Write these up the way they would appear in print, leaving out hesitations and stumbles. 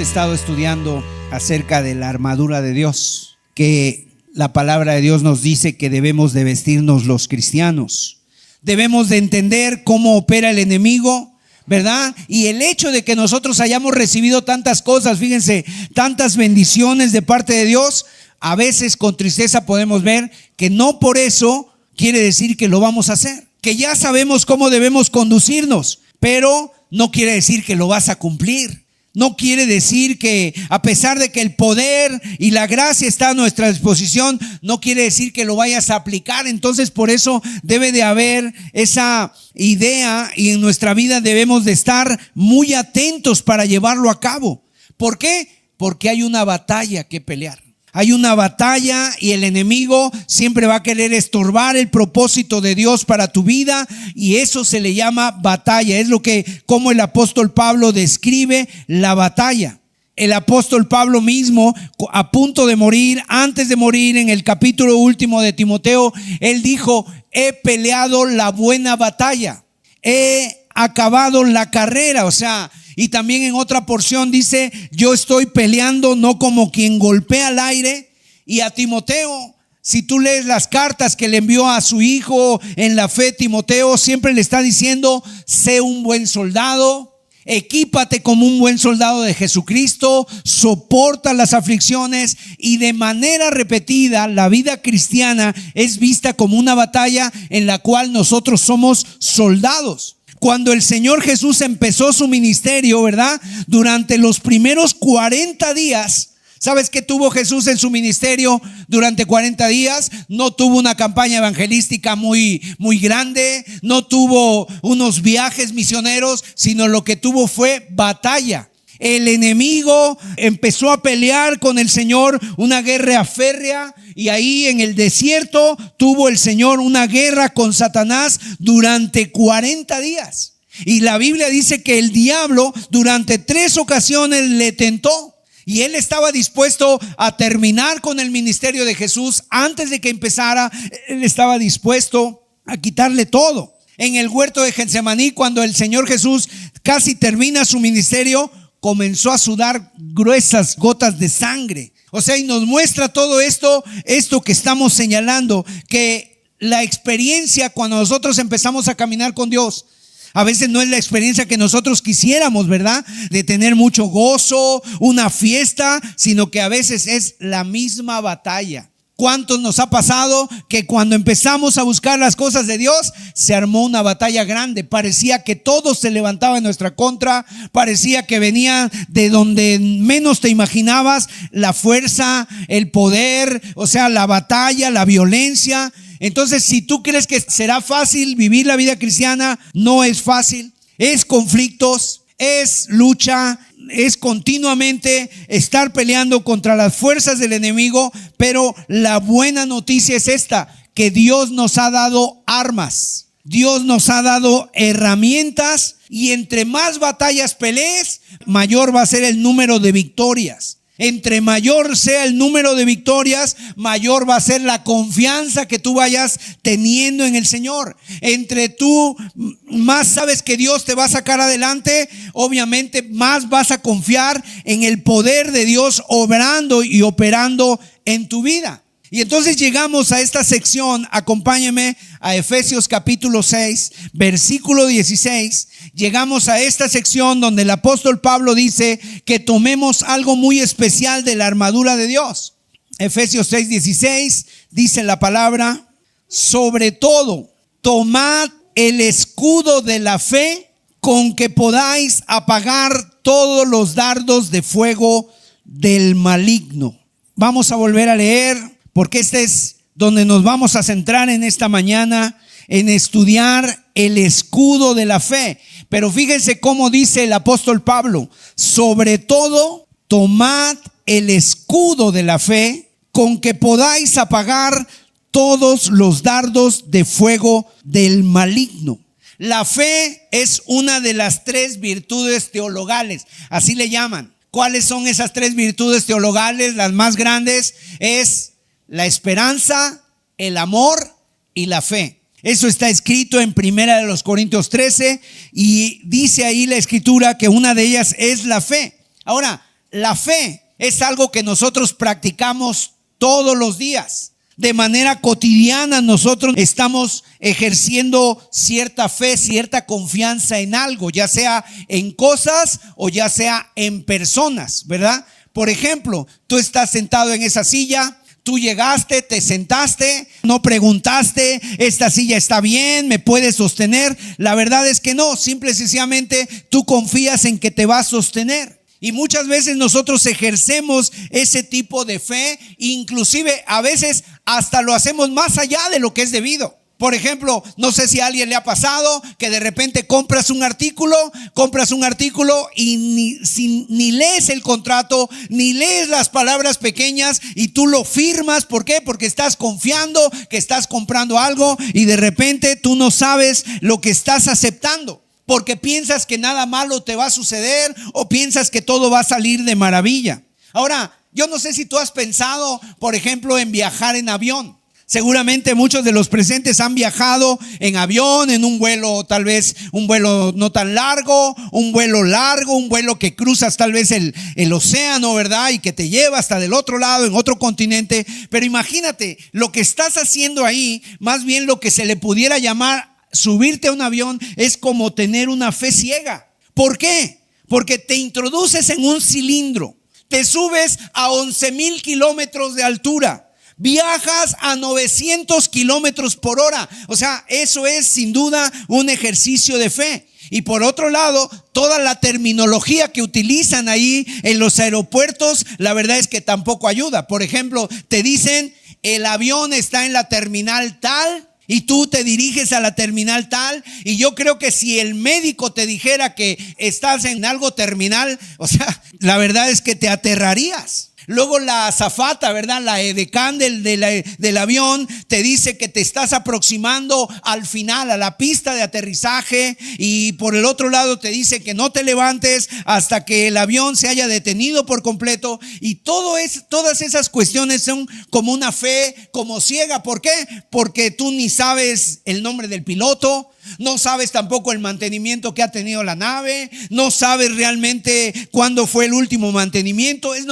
Hemos estado estudiando acerca de la armadura de Dios, que la palabra de Dios nos dice que debemos de vestirnos los cristianos. Debemos de entender cómo opera el enemigo, ¿verdad? Y el hecho de que nosotros hayamos recibido tantas cosas, fíjense, tantas bendiciones de parte de Dios, a veces con tristeza podemos ver que no por eso quiere decir que lo vamos a hacer, que ya sabemos cómo debemos conducirnos, pero no quiere decir que lo vas a cumplir. No quiere decir que a pesar de que el poder y la gracia está a nuestra disposición, no quiere decir que lo vayas a aplicar. Entonces por eso debe de haber esa idea y en nuestra vida debemos de estar muy atentos para llevarlo a cabo. ¿Por qué? Porque hay una batalla que pelear. Hay una batalla y el enemigo siempre va a querer estorbar el propósito de Dios para tu vida, y eso se le llama batalla. Es lo que, como el apóstol Pablo describe la batalla. El apóstol Pablo mismo, a punto de morir, antes de morir, en el capítulo último de Timoteo, él dijo: he peleado la buena batalla, he acabado la carrera. O sea, y también en otra porción dice: yo estoy peleando no como quien golpea al aire. Y a Timoteo, si tú lees las cartas que le envió a su hijo en la fe, Timoteo siempre le está diciendo: sé un buen soldado, equípate como un buen soldado de Jesucristo, soporta las aflicciones. Y de manera repetida, la vida cristiana es vista como una batalla en la cual nosotros somos soldados. Cuando el Señor Jesús empezó su ministerio, ¿verdad? Durante los primeros 40 días, ¿sabes qué tuvo Jesús en su ministerio durante 40 días? No tuvo una campaña evangelística muy grande, no tuvo unos viajes misioneros, sino lo que tuvo fue batalla. El enemigo empezó a pelear con el Señor una guerra férrea, y ahí en el desierto tuvo el Señor una guerra con Satanás durante 40 días. Y la Biblia dice que el diablo durante 3 ocasiones le tentó, y él estaba dispuesto a terminar con el ministerio de Jesús. Antes de que empezara, él estaba dispuesto a quitarle todo. En el huerto de Getsemaní, cuando el Señor Jesús casi termina su ministerio, comenzó a sudar gruesas gotas de sangre. O sea, y nos muestra todo esto que estamos señalando, que la experiencia cuando nosotros empezamos a caminar con Dios, a veces no es la experiencia que nosotros quisiéramos, ¿verdad? De tener mucho gozo, una fiesta, sino que a veces es la misma batalla. ¿Cuántos nos ha pasado que cuando empezamos a buscar las cosas de Dios se armó una batalla grande? Parecía que todo se levantaba en nuestra contra, parecía que venía de donde menos te imaginabas la fuerza, el poder, o sea, la batalla, la violencia. Entonces, si tú crees que será fácil vivir la vida cristiana, no es fácil. Es conflictos, es lucha, es continuamente estar peleando contra las fuerzas del enemigo. Pero la buena noticia es esta: que Dios nos ha dado armas, Dios nos ha dado herramientas, y entre más batallas pelees, mayor va a ser el número de victorias. Entre mayor sea el número de victorias, mayor va a ser la confianza que tú vayas teniendo en el Señor. Entre tú más sabes que Dios te va a sacar adelante, obviamente más vas a confiar en el poder de Dios obrando y operando en tu vida. Y entonces llegamos a esta sección. Acompáñame a Efesios capítulo 6, versículo 16. Llegamos a esta sección donde el apóstol Pablo dice que tomemos algo muy especial de la armadura de Dios. Efesios 6, 16 dice la palabra: sobre todo, tomad el escudo de la fe, con que podáis apagar todos los dardos de fuego del maligno. Vamos a volver a leer, porque este es donde nos vamos a centrar en esta mañana, en estudiar el escudo de la fe. Pero fíjense cómo dice el apóstol Pablo: sobre todo, tomad el escudo de la fe, con que podáis apagar todos los dardos de fuego del maligno. La fe es una de las 3 virtudes teologales, así le llaman. ¿Cuáles son esas 3 virtudes teologales? Las más grandes es la esperanza, el amor y la fe. Eso está escrito en 1 Corintios 13, y dice ahí la escritura que una de ellas es la fe. Ahora, la fe es algo que nosotros practicamos todos los días. De manera cotidiana nosotros estamos ejerciendo cierta fe, cierta confianza en algo, ya sea en cosas o ya sea en personas, ¿verdad? Por ejemplo, tú estás sentado en esa silla, tú llegaste, te sentaste, no preguntaste, esta silla está bien, me puede sostener. La verdad es que no, simple y sencillamente tú confías en que te va a sostener. Y muchas veces nosotros ejercemos ese tipo de fe, inclusive a veces hasta lo hacemos más allá de lo que es debido. Por ejemplo, no sé si a alguien le ha pasado que de repente compras un artículo y ni lees el contrato, ni lees las palabras pequeñas y tú lo firmas. ¿Por qué? Porque estás confiando que estás comprando algo y de repente tú no sabes lo que estás aceptando. Porque piensas que nada malo te va a suceder o piensas que todo va a salir de maravilla. Ahora, yo no sé si tú has pensado, por ejemplo, en viajar en avión. Seguramente muchos de los presentes han viajado en avión, en un vuelo, tal vez un vuelo no tan largo, un vuelo largo, un vuelo que cruzas tal vez el océano, ¿verdad? Y que te lleva hasta del otro lado, en otro continente. Pero imagínate, lo que estás haciendo ahí, más bien lo que se le pudiera llamar subirte a un avión, es como tener una fe ciega. ¿Por qué? Porque te introduces en un cilindro, te subes a 11,000 kilómetros de altura, viajas a 900 kilómetros por hora. O sea, eso es sin duda un ejercicio de fe. Y por otro lado, toda la terminología que utilizan ahí en los aeropuertos, la verdad es que tampoco ayuda. Por ejemplo, te dicen, el avión está en la terminal tal, y tú te diriges a la terminal tal, y yo creo que si el médico te dijera que estás en algo terminal, o sea, la verdad es que te aterrarías. Luego la azafata, ¿verdad? La edecán del avión te dice que te estás aproximando al final, a la pista de aterrizaje, y por el otro lado te dice que no te levantes hasta que el avión se haya detenido por completo. Y todas esas cuestiones son como una fe, como ciega. ¿Por qué? Porque tú ni sabes el nombre del piloto, no sabes tampoco el mantenimiento que ha tenido la nave, no sabes realmente cuándo fue el último mantenimiento. Es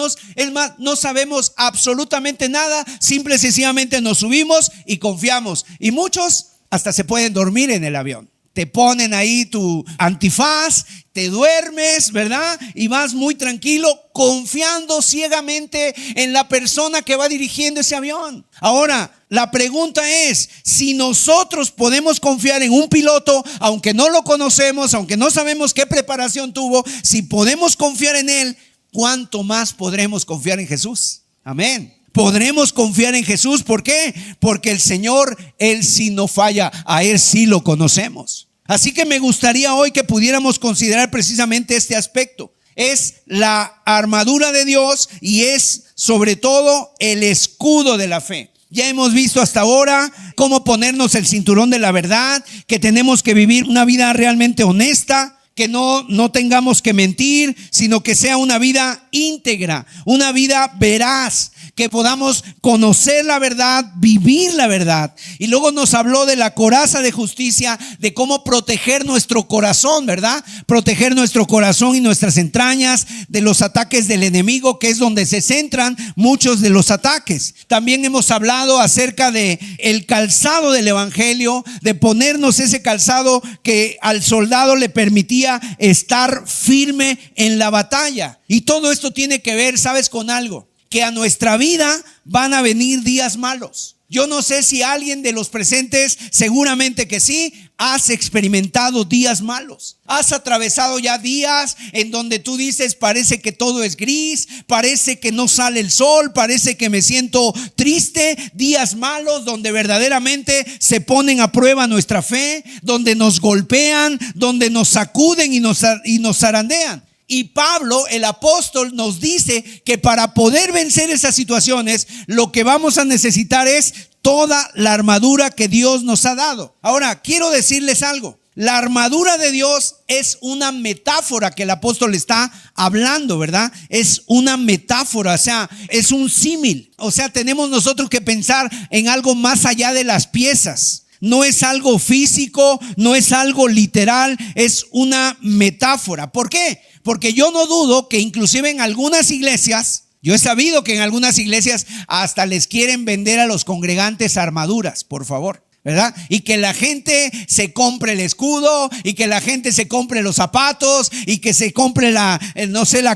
más, no sabemos absolutamente nada, simple y sencillamente nos subimos y confiamos. Y muchos hasta se pueden dormir en el avión. Te ponen ahí tu antifaz, te duermes, ¿verdad? Y vas muy tranquilo, confiando ciegamente en la persona que va dirigiendo ese avión. Ahora, la pregunta es, si nosotros podemos confiar en un piloto, aunque no lo conocemos, aunque no sabemos qué preparación tuvo, si podemos confiar en él, ¿cuánto más podremos confiar en Jesús? Amén. Podremos confiar en Jesús. ¿Por qué? Porque el Señor, Él sí no falla, a Él sí lo conocemos. Así que me gustaría hoy que pudiéramos considerar precisamente este aspecto. Es la armadura de Dios y es sobre todo el escudo de la fe. Ya hemos visto hasta ahora cómo ponernos el cinturón de la verdad, que tenemos que vivir una vida realmente honesta, que no tengamos que mentir, sino que sea una vida íntegra, una vida veraz, que podamos conocer la verdad, vivir la verdad. Y luego nos habló de la coraza de justicia, de cómo proteger nuestro corazón, ¿verdad? Proteger nuestro corazón y nuestras entrañas de los ataques del enemigo, que es donde se centran muchos de los ataques. También hemos hablado acerca de el calzado del evangelio, de ponernos ese calzado que al soldado le permitía estar firme en la batalla. Y todo esto tiene que ver, ¿sabes? Con algo, que a nuestra vida van a venir días malos. Yo no sé si alguien de los presentes, seguramente que sí, has experimentado días malos. Has atravesado ya días en donde tú dices, parece que todo es gris, parece que no sale el sol, parece que me siento triste. Días malos donde verdaderamente se ponen a prueba nuestra fe, donde nos golpean, donde nos sacuden y nos zarandean. Y Pablo, el apóstol, nos dice que para poder vencer esas situaciones, lo que vamos a necesitar es toda la armadura que Dios nos ha dado. Ahora, quiero decirles algo. La armadura de Dios es una metáfora que el apóstol está hablando, ¿verdad? Es una metáfora, o sea, es un símil. O sea, tenemos nosotros que pensar en algo más allá de las piezas. No es algo físico, no es algo literal, es una metáfora. ¿Por qué? Porque yo no dudo que inclusive en algunas iglesias, yo he sabido que en algunas iglesias hasta les quieren vender a los congregantes armaduras, por favor, ¿verdad? Y que la gente se compre el escudo, y que la gente se compre los zapatos, y que se compre la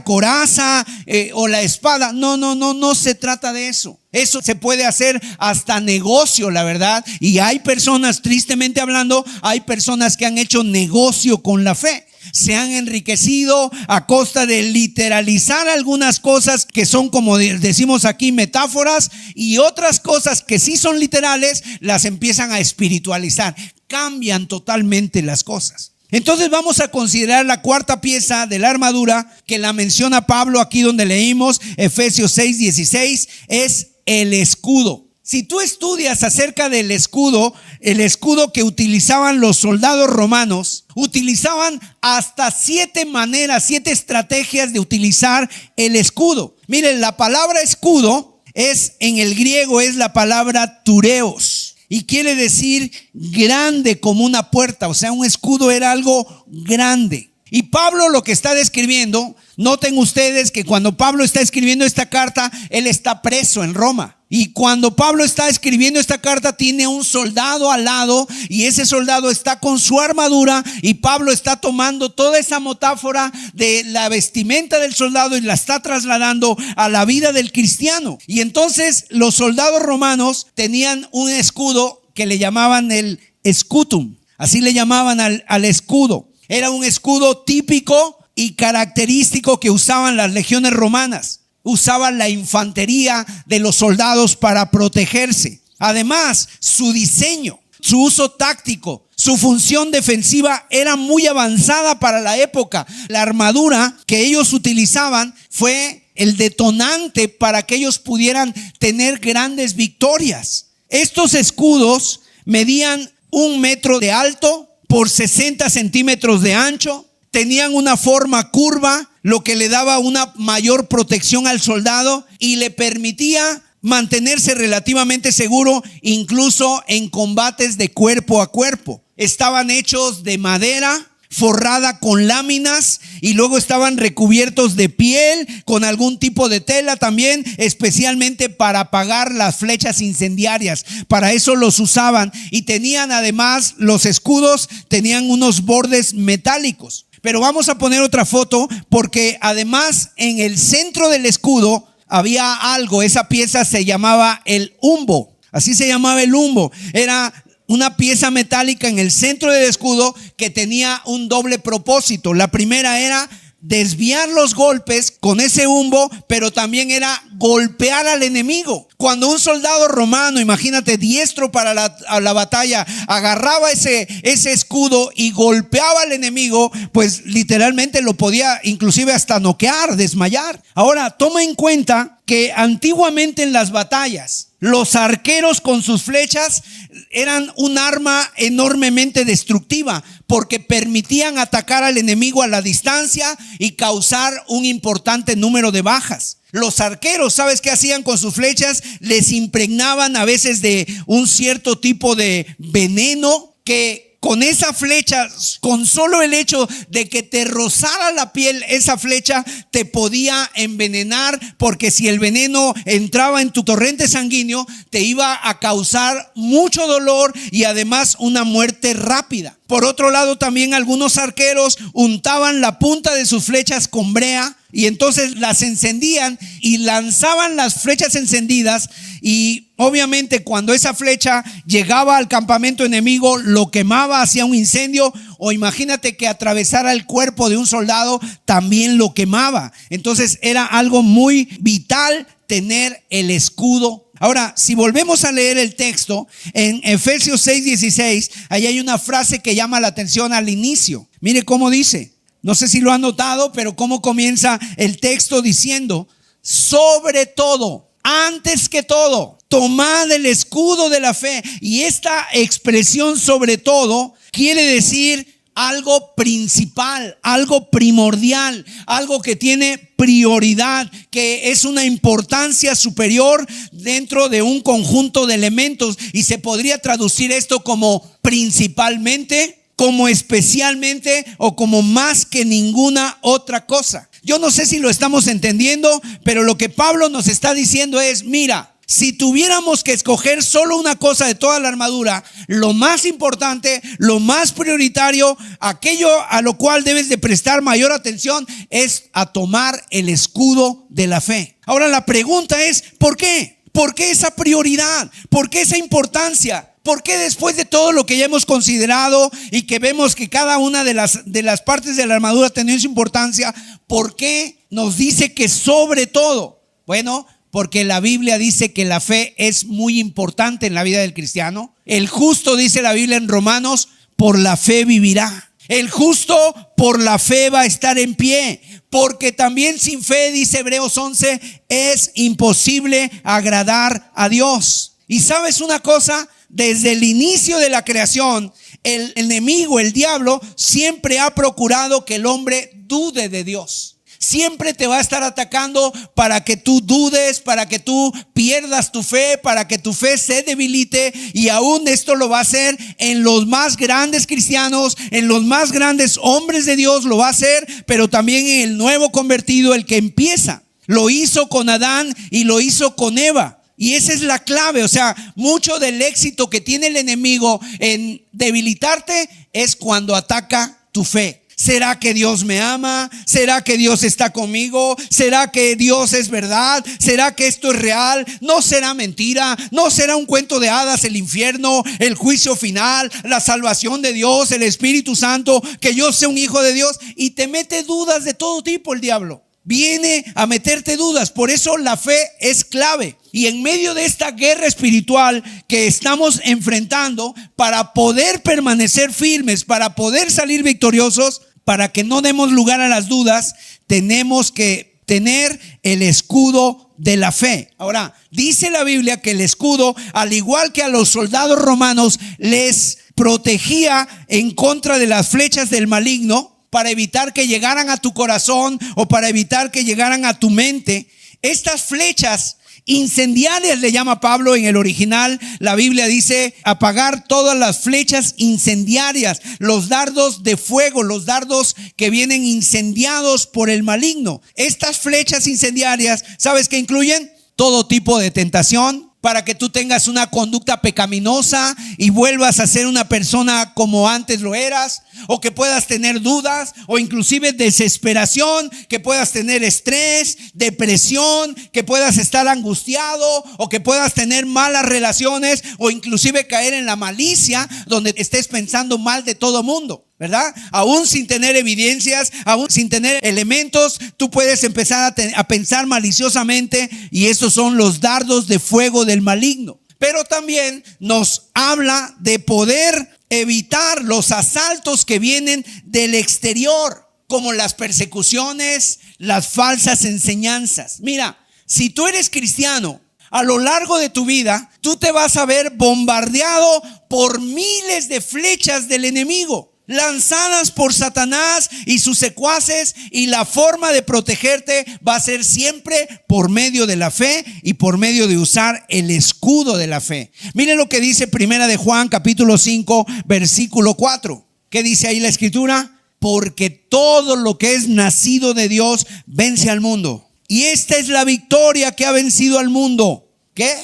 coraza o la espada. No se trata de eso. Eso se puede hacer hasta negocio, la verdad. Y hay personas, tristemente hablando, hay personas que han hecho negocio con la fe. Se han enriquecido a costa de literalizar algunas cosas que son, como decimos aquí, metáforas, y otras cosas que sí son literales las empiezan a espiritualizar. Cambian totalmente las cosas. Entonces vamos a considerar la cuarta pieza de la armadura que la menciona Pablo aquí donde leímos Efesios 6:16, es el escudo. Si tú estudias acerca del escudo, el escudo que utilizaban los soldados romanos, utilizaban hasta 7 maneras, 7 estrategias de utilizar el escudo. Miren, la palabra escudo en el griego es la palabra tureos, y quiere decir grande como una puerta. O sea, un escudo era algo grande. Y Pablo lo que está describiendo, noten ustedes que cuando Pablo está escribiendo esta carta, él está preso en Roma. Y cuando Pablo está escribiendo esta carta, tiene un soldado al lado, y ese soldado está con su armadura, y Pablo está tomando toda esa metáfora de la vestimenta del soldado y la está trasladando a la vida del cristiano. Y entonces los soldados romanos tenían un escudo que le llamaban el scutum. Así le llamaban al escudo. Era un escudo típico y característico que usaban las legiones romanas. Usaban la infantería de los soldados para protegerse. Además, su diseño, su uso táctico, su función defensiva era muy avanzada para la época. La armadura que ellos utilizaban fue el detonante para que ellos pudieran tener grandes victorias. Estos escudos medían 1 metro de alto por 60 centímetros de ancho. Tenían una forma curva, lo que le daba una mayor protección al soldado y le permitía mantenerse relativamente seguro incluso en combates de cuerpo a cuerpo. Estaban hechos de madera forrada con láminas, y luego estaban recubiertos de piel con algún tipo de tela también, especialmente para apagar las flechas incendiarias. Para eso los usaban, y tenían además, los escudos tenían unos bordes metálicos. Pero vamos a poner otra foto, porque además en el centro del escudo había algo. Esa pieza se llamaba el humbo. Así se llamaba el humbo. Era una pieza metálica en el centro del escudo que tenía un doble propósito. La primera era desviar los golpes con ese humbo, pero también era golpear al enemigo. Cuando un soldado romano, imagínate, diestro para la batalla, agarraba ese escudo y golpeaba al enemigo, pues literalmente lo podía inclusive hasta noquear, desmayar. Ahora, toma en cuenta que antiguamente en las batallas, los arqueros con sus flechas eran un arma enormemente destructiva, porque permitían atacar al enemigo a la distancia y causar un importante número de bajas. Los arqueros, ¿sabes qué hacían con sus flechas? Les impregnaban a veces de un cierto tipo de veneno que con esa flecha, con solo el hecho de que te rozara la piel, esa flecha te podía envenenar, porque si el veneno entraba en tu torrente sanguíneo, te iba a causar mucho dolor y además una muerte rápida. Por otro lado, también algunos arqueros untaban la punta de sus flechas con brea, y entonces las encendían y lanzaban las flechas encendidas, y obviamente cuando esa flecha llegaba al campamento enemigo, lo quemaba, hacía un incendio, o imagínate que atravesara el cuerpo de un soldado, también lo quemaba. Entonces era algo muy vital tener el escudo. Ahora, si volvemos a leer el texto en Efesios 6:16, ahí hay una frase que llama la atención al inicio. Mire cómo dice. No sé si lo han notado, pero cómo comienza el texto diciendo: sobre todo, antes que todo, tomad el escudo de la fe. Y esta expresión sobre todo quiere decir algo principal, algo primordial, algo que tiene prioridad, que es una importancia superior dentro de un conjunto de elementos. Y se podría traducir esto como principalmente, como especialmente o como más que ninguna otra cosa. Yo no sé si lo estamos entendiendo, pero lo que Pablo nos está diciendo es, mira, si tuviéramos que escoger solo una cosa de toda la armadura, lo más importante, lo más prioritario, aquello a lo cual debes de prestar mayor atención es a tomar el escudo de la fe. Ahora la pregunta es, ¿por qué? ¿Por qué esa prioridad? ¿Por qué esa importancia? ¿Por qué después de todo lo que ya hemos considerado y que vemos que cada una de las partes de la armadura tiene su importancia, por qué nos dice que sobre todo? Bueno, porque la Biblia dice que la fe es muy importante en la vida del cristiano. El justo, dice la Biblia en Romanos, por la fe vivirá. El justo por la fe va a estar en pie, porque también sin fe, dice Hebreos 11, es imposible agradar a Dios. Y sabes una cosa, desde el inicio de la creación, el enemigo, el diablo, siempre ha procurado que el hombre dude de Dios. Siempre te va a estar atacando para que tú dudes, para que tú pierdas tu fe, para que tu fe se debilite. Y aún esto lo va a hacer en los más grandes cristianos, en los más grandes hombres de Dios lo va a hacer, pero también en el nuevo convertido, el que empieza. Lo hizo con Adán y lo hizo con Eva. Y esa es la clave, o sea, mucho del éxito que tiene el enemigo en debilitarte es cuando ataca tu fe. ¿Será que Dios me ama? ¿Será que Dios está conmigo? ¿Será que Dios es verdad? ¿Será que esto es real? ¿No será mentira? ¿No será un cuento de hadas el infierno, el juicio final, la salvación de Dios, el Espíritu Santo, que yo sea un hijo de Dios? Y te mete dudas de todo tipo el diablo. Viene a meterte dudas. Por eso la fe es clave. Y en medio de esta guerra espiritual que estamos enfrentando, para poder permanecer firmes, para poder salir victoriosos, para que no demos lugar a las dudas, tenemos que tener el escudo de la fe. Ahora, dice la Biblia que el escudo, al igual que a los soldados romanos, les protegía en contra de las flechas del maligno, para evitar que llegaran a tu corazón o para evitar que llegaran a tu mente. Estas flechas incendiarias le llama Pablo en el original. La Biblia dice apagar todas las flechas incendiarias, los dardos de fuego, los dardos que vienen incendiados por el maligno. Estas flechas incendiarias, ¿sabes qué incluyen? Todo tipo de tentación, para que tú tengas una conducta pecaminosa y vuelvas a ser una persona como antes lo eras, o que puedas tener dudas o inclusive desesperación, que puedas tener estrés, depresión, que puedas estar angustiado o que puedas tener malas relaciones o inclusive caer en la malicia donde estés pensando mal de todo mundo, ¿verdad? Aún sin tener evidencias, aún sin tener elementos, tú puedes empezar a pensar maliciosamente, y esos son los dardos de fuego del maligno. Pero también nos habla de poder evitar los asaltos que vienen del exterior, como las persecuciones, las falsas enseñanzas. Mira, si tú eres cristiano, a lo largo de tu vida, tú te vas a ver bombardeado por miles de flechas del enemigo, lanzadas por Satanás y sus secuaces, y la forma de protegerte va a ser siempre por medio de la fe y por medio de usar el escudo de la fe. Miren lo que dice Primera de Juan capítulo 5 versículo 4. ¿Qué dice ahí la escritura? Porque todo lo que es nacido de Dios vence al mundo. Y esta es la victoria que ha vencido al mundo. ¿Qué?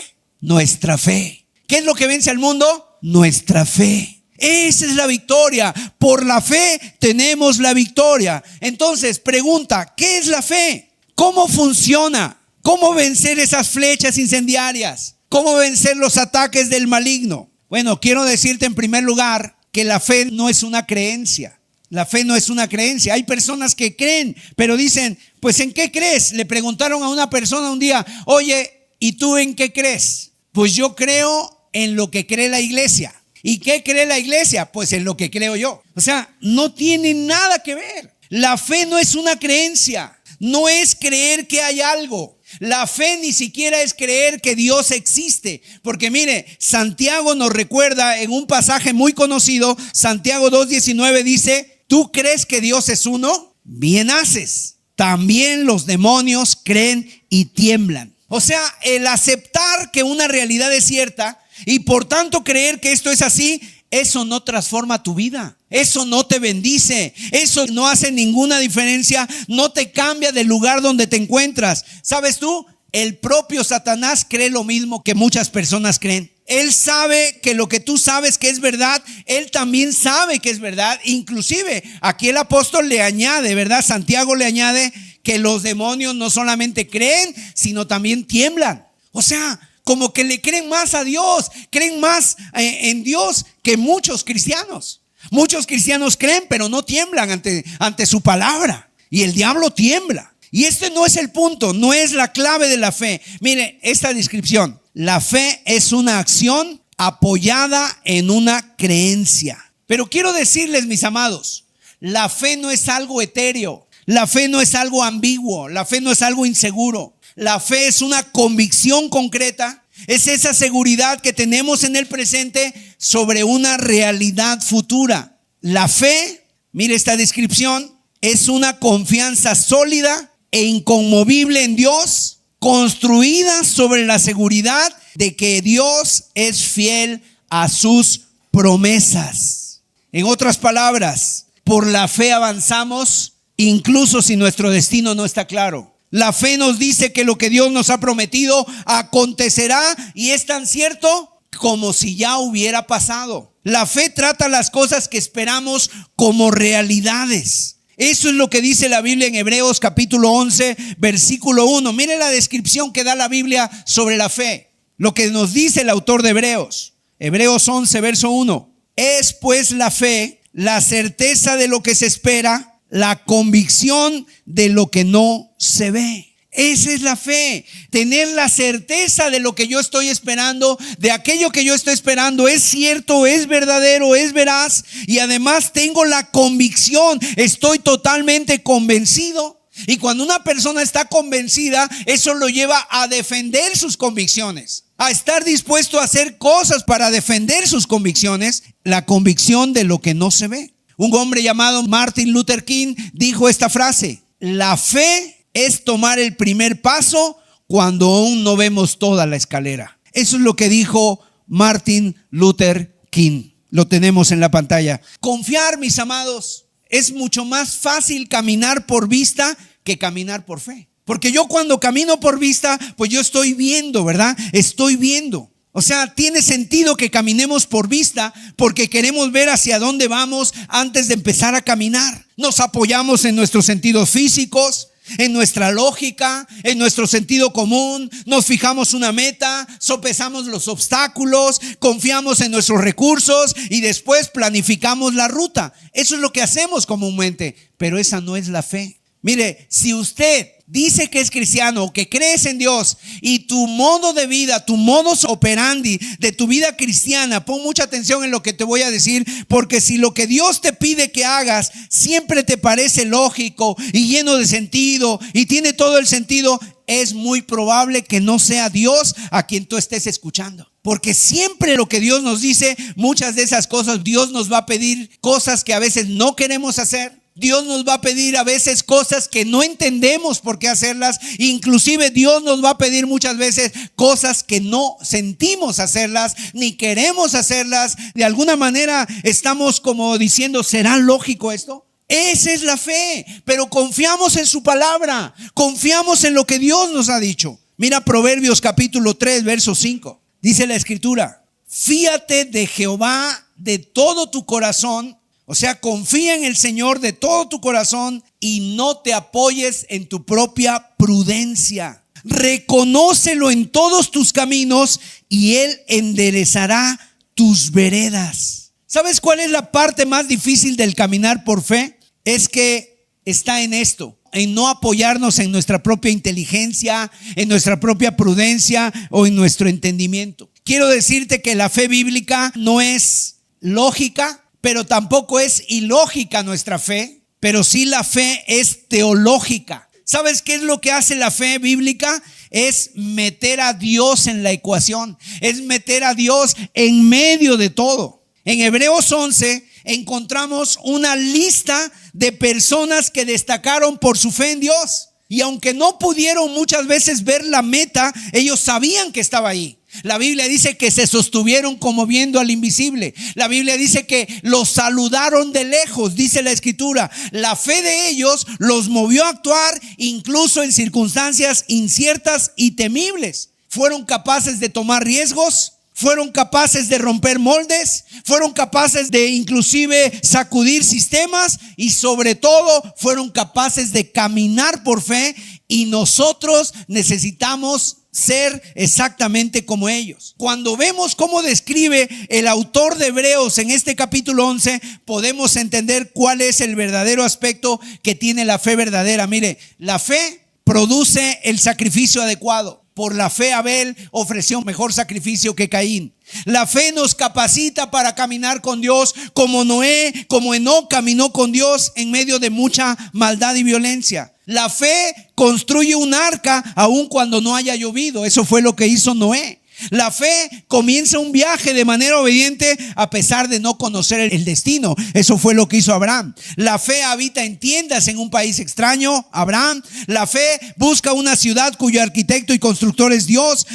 Nuestra fe. ¿Qué es lo que vence al mundo? Nuestra fe. Esa es la victoria. Por la fe tenemos la victoria. Entonces, pregunta, ¿qué es la fe? ¿Cómo funciona? ¿Cómo vencer esas flechas incendiarias? ¿Cómo vencer los ataques del maligno? Bueno, quiero decirte en primer lugar que la fe no es una creencia. La fe no es una creencia. Hay personas que creen, pero dicen, pues ¿en qué crees? Le preguntaron a una persona un día, oye, ¿y tú en qué crees? Pues yo creo en lo que cree la iglesia. ¿Y qué cree la iglesia? Pues en lo que creo yo. O sea, no tiene nada que ver. La fe no es una creencia, no es creer que hay algo. La fe ni siquiera es creer que Dios existe. Porque mire, Santiago nos recuerda en un pasaje muy conocido, Santiago 2:19 dice, ¿tú crees que Dios es uno? Bien haces. También los demonios creen y tiemblan. O sea, el aceptar que una realidad es cierta y por tanto creer que esto es así, eso no transforma tu vida. Eso no te bendice. Eso no hace ninguna diferencia. No te cambia del lugar donde te encuentras. ¿Sabes tú? El propio Satanás cree lo mismo que muchas personas creen. Él sabe que lo que tú sabes que es verdad, él también sabe que es verdad. Inclusive aquí el apóstol le añade, ¿verdad? Santiago le añade que los demonios no solamente creen, sino también tiemblan. O sea, como que le creen más a Dios, creen más en Dios que muchos cristianos. Muchos cristianos creen, pero no tiemblan ante su palabra. Y el diablo tiembla. Y este no es el punto, no es la clave de la fe. Mire, esta descripción. La fe es una acción apoyada en una creencia. Pero quiero decirles, mis amados, la fe no es algo etéreo. La fe no es algo ambiguo. La fe no es algo inseguro. La fe es una convicción concreta. Es esa seguridad que tenemos en el presente sobre una realidad futura. La fe, mire esta descripción, es una confianza sólida e inconmovible en Dios, construida sobre la seguridad de que Dios es fiel a sus promesas. En otras palabras, por la fe avanzamos, incluso si nuestro destino no está claro. La fe nos dice que lo que Dios nos ha prometido acontecerá y es tan cierto como si ya hubiera pasado. La fe trata las cosas que esperamos como realidades. Eso es lo que dice la Biblia en Hebreos capítulo 11, versículo 1. Mire la descripción que da la Biblia sobre la fe. Lo que nos dice el autor de Hebreos. Hebreos 11, verso 1. Es pues la fe, la certeza de lo que se espera, la convicción de lo que no se ve. Esa es la fe, tener la certeza de lo que yo estoy esperando, de aquello que yo estoy esperando es cierto, es verdadero, es veraz, y además tengo la convicción, estoy totalmente convencido. Y cuando una persona está convencida, eso lo lleva a defender sus convicciones, a estar dispuesto a hacer cosas para defender sus convicciones, la convicción de lo que no se ve. Un hombre llamado Martin Luther King dijo esta frase: la fe es tomar el primer paso cuando aún no vemos toda la escalera. Eso es lo que dijo Martin Luther King. Lo tenemos en la pantalla. Confiar, mis amados, es mucho más fácil caminar por vista que caminar por fe. Porque yo cuando camino por vista, pues yo estoy viendo, ¿verdad? Estoy viendo. O sea, tiene sentido que caminemos por vista porque queremos ver hacia dónde vamos antes de empezar a caminar. Nos apoyamos en nuestros sentidos físicos, en nuestra lógica, en nuestro sentido común, nos fijamos una meta, sopesamos los obstáculos, confiamos en nuestros recursos y después planificamos la ruta. Eso es lo que hacemos comúnmente, pero esa no es la fe. Mire, si usted dice que es cristiano o que crees en Dios y tu modo de vida, tu modus operandi de tu vida cristiana, pon mucha atención en lo que te voy a decir, porque si lo que Dios te pide que hagas siempre te parece lógico y lleno de sentido y tiene todo el sentido, es muy probable que no sea Dios a quien tú estés escuchando. Porque siempre lo que Dios nos dice, muchas de esas cosas, Dios nos va a pedir cosas que a veces no queremos hacer. Dios nos va a pedir a veces cosas que no entendemos por qué hacerlas. Inclusive Dios nos va a pedir muchas veces cosas que no sentimos hacerlas, ni queremos hacerlas. De alguna manera estamos como diciendo, ¿será lógico esto? Esa es la fe, pero confiamos en su palabra, confiamos en lo que Dios nos ha dicho. Mira Proverbios capítulo 3, verso 5. Dice la escritura: fíate de Jehová de todo tu corazón. O sea, confía en el Señor de todo tu corazón y no te apoyes en tu propia prudencia. Reconócelo en todos tus caminos y Él enderezará tus veredas. ¿Sabes cuál es la parte más difícil del caminar por fe? Es que está en esto, en no apoyarnos en nuestra propia inteligencia, en nuestra propia prudencia o en nuestro entendimiento. Quiero decirte que la fe bíblica no es lógica, pero tampoco es ilógica nuestra fe, pero sí la fe es teológica. ¿Sabes qué es lo que hace la fe bíblica? Es meter a Dios en la ecuación, es meter a Dios en medio de todo. En Hebreos 11 encontramos una lista de personas que destacaron por su fe en Dios. Y aunque no pudieron muchas veces ver la meta, ellos sabían que estaba ahí. La Biblia dice que se sostuvieron como viendo al invisible. La Biblia dice que los saludaron de lejos, dice la Escritura. La fe de ellos los movió a actuar incluso en circunstancias inciertas y temibles. Fueron capaces de tomar riesgos, fueron capaces de romper moldes, fueron capaces de inclusive sacudir sistemas y sobre todo fueron capaces de caminar por fe. Y nosotros necesitamos ser exactamente como ellos. Cuando vemos cómo describe el autor de Hebreos en este capítulo 11, podemos entender cuál es el verdadero aspecto que tiene la fe verdadera. Mire, la fe produce el sacrificio adecuado. Por la fe Abel ofreció mejor sacrificio que Caín. La fe nos capacita para caminar con Dios como Noé, como Enoc caminó con Dios en medio de mucha maldad y violencia. La fe construye un arca aun cuando no haya llovido. Eso fue lo que hizo Noé. La fe comienza un viaje de manera obediente a pesar de no conocer el destino. Eso fue lo que hizo Abraham. La fe habita en tiendas en un país extraño, Abraham. La fe busca una ciudad cuyo arquitecto y constructor es Dios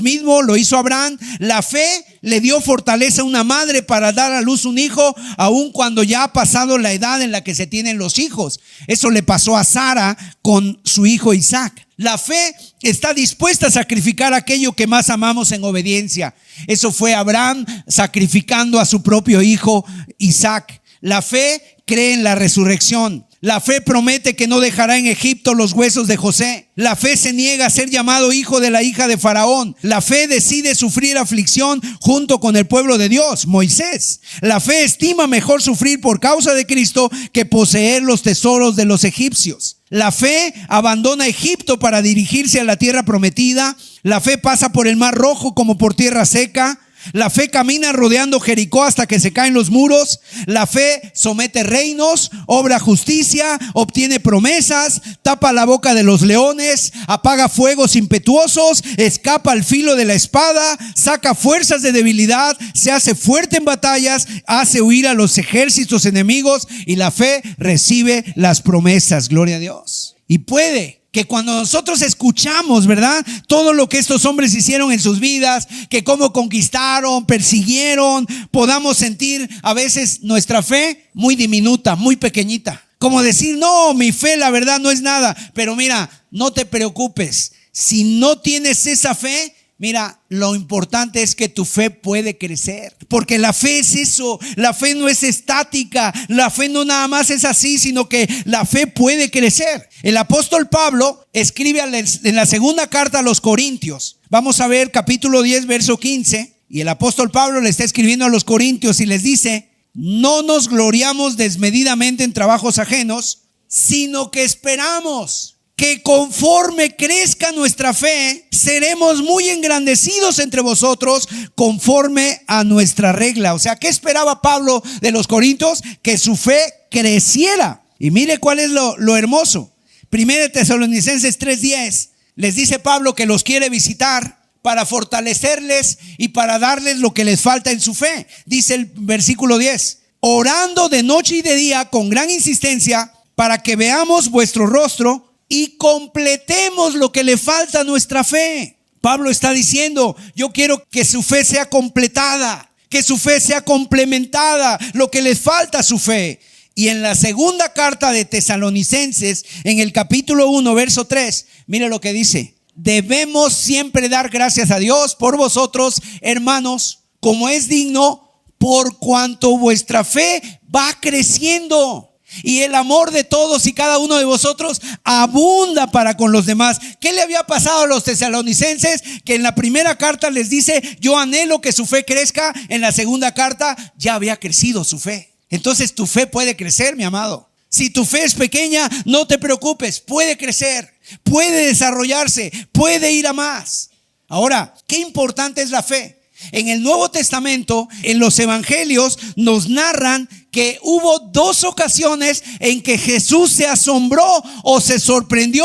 mismo, lo hizo Abraham. La fe le dio fortaleza a una madre para dar a luz un hijo, aun cuando ya ha pasado la edad en la que se tienen los hijos. Eso le pasó a Sara con su hijo Isaac. La fe está dispuesta a sacrificar aquello que más amamos en obediencia. Eso fue Abraham sacrificando a su propio hijo Isaac. La fe cree en la resurrección. La fe promete que no dejará en Egipto los huesos de José. La fe se niega a ser llamado hijo de la hija de Faraón. La fe decide sufrir aflicción junto con el pueblo de Dios, Moisés. La fe estima mejor sufrir por causa de Cristo que poseer los tesoros de los egipcios. La fe abandona Egipto para dirigirse a la tierra prometida. La fe pasa por el mar Rojo como por tierra seca. La fe camina rodeando Jericó hasta que se caen los muros. La fe somete reinos, obra justicia, obtiene promesas, tapa la boca de los leones, apaga fuegos impetuosos, escapa al filo de la espada, saca fuerzas de debilidad, se hace fuerte en batallas, hace huir a los ejércitos enemigos y la fe recibe las promesas. Gloria a Dios. Y puede que cuando nosotros escuchamos, ¿verdad?, todo lo que estos hombres hicieron en sus vidas, que cómo conquistaron, persiguieron, podamos sentir a veces nuestra fe muy diminuta, muy pequeñita. Como decir, no, mi fe la verdad no es nada. Pero mira, no te preocupes. Si no tienes esa fe, mira, lo importante es que tu fe puede crecer, porque la fe es eso. La fe no es estática, la fe no nada más es así, sino que la fe puede crecer. El apóstol Pablo escribe en la segunda carta a los Corintios. Vamos a ver capítulo 10, verso 15. Y el apóstol Pablo le está escribiendo a los Corintios y les dice: no nos gloriamos desmedidamente en trabajos ajenos, sino que esperamos que conforme crezca nuestra fe, seremos muy engrandecidos entre vosotros conforme a nuestra regla. O sea, ¿qué esperaba Pablo de los Corintios? Que su fe creciera. Y mire cuál es lo hermoso. 1 Tesalonicenses 3:10 les dice Pablo que los quiere visitar para fortalecerles y para darles lo que les falta en su fe. Dice el versículo 10: orando de noche y de día con gran insistencia para que veamos vuestro rostro y completemos lo que le falta a nuestra fe. Pablo está diciendo: yo quiero que su fe sea completada, que su fe sea complementada, lo que les falta a su fe. Y en la segunda carta de Tesalonicenses, en el capítulo 1, verso 3, mire lo que dice: debemos siempre dar gracias a Dios por vosotros, hermanos, como es digno, por cuanto vuestra fe va creciendo y el amor de todos y cada uno de vosotros abunda para con los demás. ¿Qué le había pasado a los tesalonicenses? Que en la primera carta les dice: yo anhelo que su fe crezca. En la segunda carta ya había crecido su fe. Entonces tu fe puede crecer, mi amado. Si tu fe es pequeña, no te preocupes, puede crecer, puede desarrollarse, puede ir a más. Ahora, qué importante es la fe. En el Nuevo Testamento, en los evangelios, nos narran que hubo 2 ocasiones en que Jesús se asombró o se sorprendió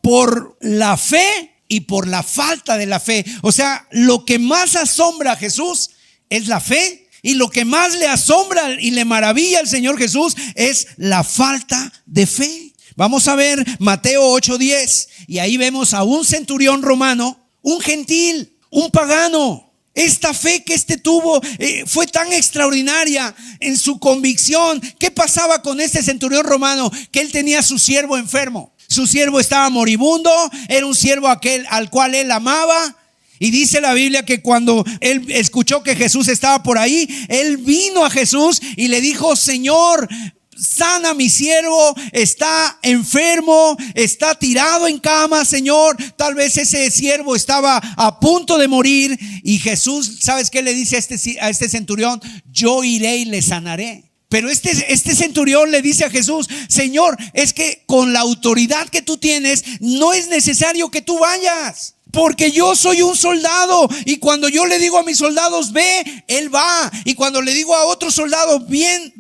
por la fe y por la falta de la fe. O sea, lo que más asombra a Jesús es la fe, y lo que más le asombra y le maravilla al Señor Jesús es la falta de fe. Vamos a ver Mateo 8:10, y ahí vemos a un centurión romano, un gentil, un pagano. Esta fe que tuvo fue tan extraordinaria en su convicción. ¿Qué pasaba con este centurión romano? Que él tenía a su siervo enfermo. Su siervo estaba moribundo, era un siervo al cual él amaba. Y dice la Biblia que cuando él escuchó que Jesús estaba por ahí, él vino a Jesús y le dijo: Señor, sana mi siervo, está enfermo, está tirado en cama, Señor. Tal vez ese siervo estaba a punto de morir. Y Jesús, ¿sabes qué le dice a este centurión? Yo iré y le sanaré. Pero este centurión le dice a Jesús: Señor, es que con la autoridad que tú tienes, no es necesario que tú vayas. Porque yo soy un soldado, y cuando yo le digo a mis soldados ve, él va. Y cuando le digo a otro soldado ven,